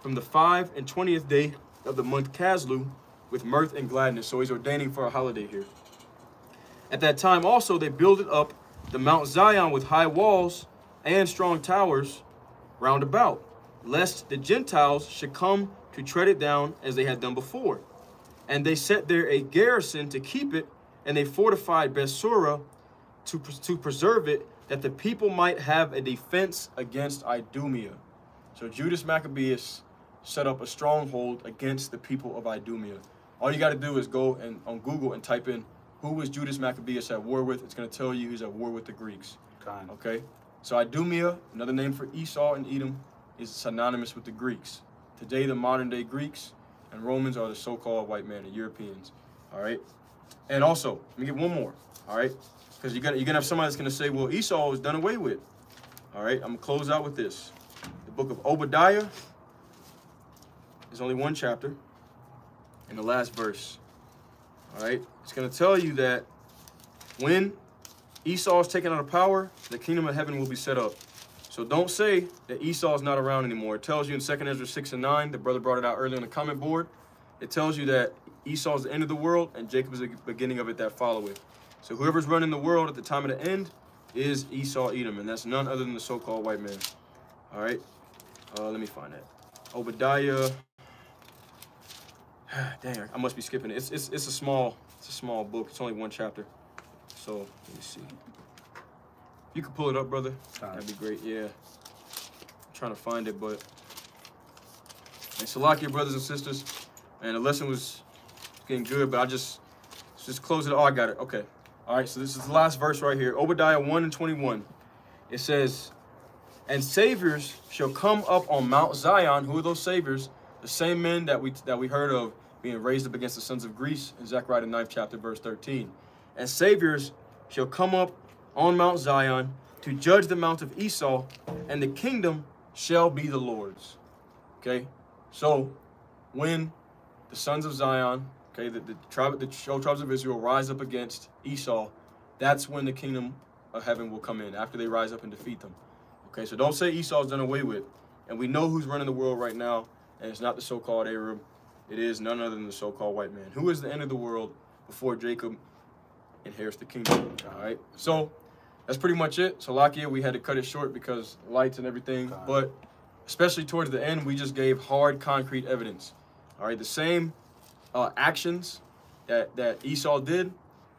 from the 25th day of the month Caslu with mirth and gladness. So he's ordaining for a holiday here. At that time also they builded up the Mount Zion with high walls and strong towers round about, lest the Gentiles should come to tread it down as they had done before. And they set there a garrison to keep it, and they fortified Bethsura to preserve it, that the people might have a defense against Idumea. So Judas Maccabeus set up a stronghold against the people of Idumea. All you got to do is go on Google and type in who was Judas Maccabeus at war with. It's going to tell you he's at war with the Greeks. Okay? So Idumea, another name for Esau and Edom, is synonymous with the Greeks. Today, the modern-day Greeks and Romans are the so-called white man, the Europeans. All right? And also, let me get one more. All right? Because you're gonna have somebody that's going to say, well, Esau was done away with. All right? I'm going to close out with this. The book of Obadiah is only one chapter in the last verse. All right? It's going to tell you that when Esau is taken out of power, the kingdom of heaven will be set up. So don't say that Esau is not around anymore. It tells you in 2 Ezra 6 and 9, the brother brought it out earlier on the comment board. It tells you that Esau is the end of the world and Jacob is the beginning of it that followeth. So whoever's running the world at the time of the end is Esau Edom, and that's none other than the so-called white man. All right? Let me find that. Obadiah. Dang, I must be skipping it. It's a small book. It's only one chapter. So let me see. If you could pull it up, brother, that'd be great. Yeah. I'm trying to find it, but and Salakia, brothers and sisters, and the lesson was getting good, but I just close it. Oh, I got it. Okay. All right. So this is the last verse right here. Obadiah 1 and 21. It says, "And saviors shall come up on Mount Zion." Who are those saviors? The same men that we heard of being raised up against the sons of Greece in Zechariah the 9th chapter, verse 13. "And saviors shall come up on Mount Zion to judge the mount of Esau, and the kingdom shall be the Lord's." Okay, so when the sons of Zion, okay, the 12 tribes of Israel rise up against Esau, that's when the kingdom of heaven will come in, after they rise up and defeat them. Okay, so don't say Esau's done away with. And we know who's running the world right now, and it's not the so-called Arab. It is none other than the so-called white man, who is the end of the world before Jacob inherits the kingdom. All right, so that's pretty much it. So Lakia, we had to cut it short because lights and everything, but especially towards the end, we just gave hard, concrete evidence. All right, the same actions that Esau did,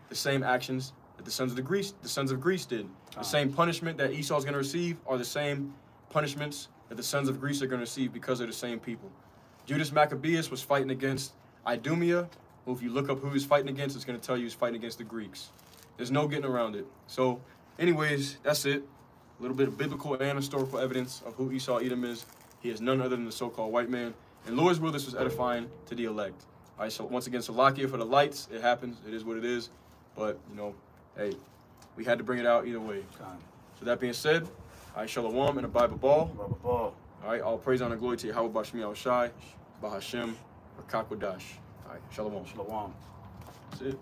the same actions that the sons of Greece did. The same punishment that Esau is going to receive are the same punishments that the sons of Greece are going to receive because they're the same people. Judas Maccabeus was fighting against Idumea. Well, if you look up who he's fighting against, it's going to tell you he's fighting against the Greeks. There's no getting around it. So, anyways, that's it. A little bit of biblical and historical evidence of who Esau Edom is. He is none other than the so-called white man. And Lord's will, this was edifying to the elect. All right, so once again, Salakia for the lights. It happens. It is what it is. But, you know, hey, we had to bring it out either way. So that being said, all right, Shalom and a Bible ball. All right, all praise, honor, glory to Yahweh Bashmi Al Shai, Bahashem, Rakakwadash. All right, Shalom. Shalom. That's it.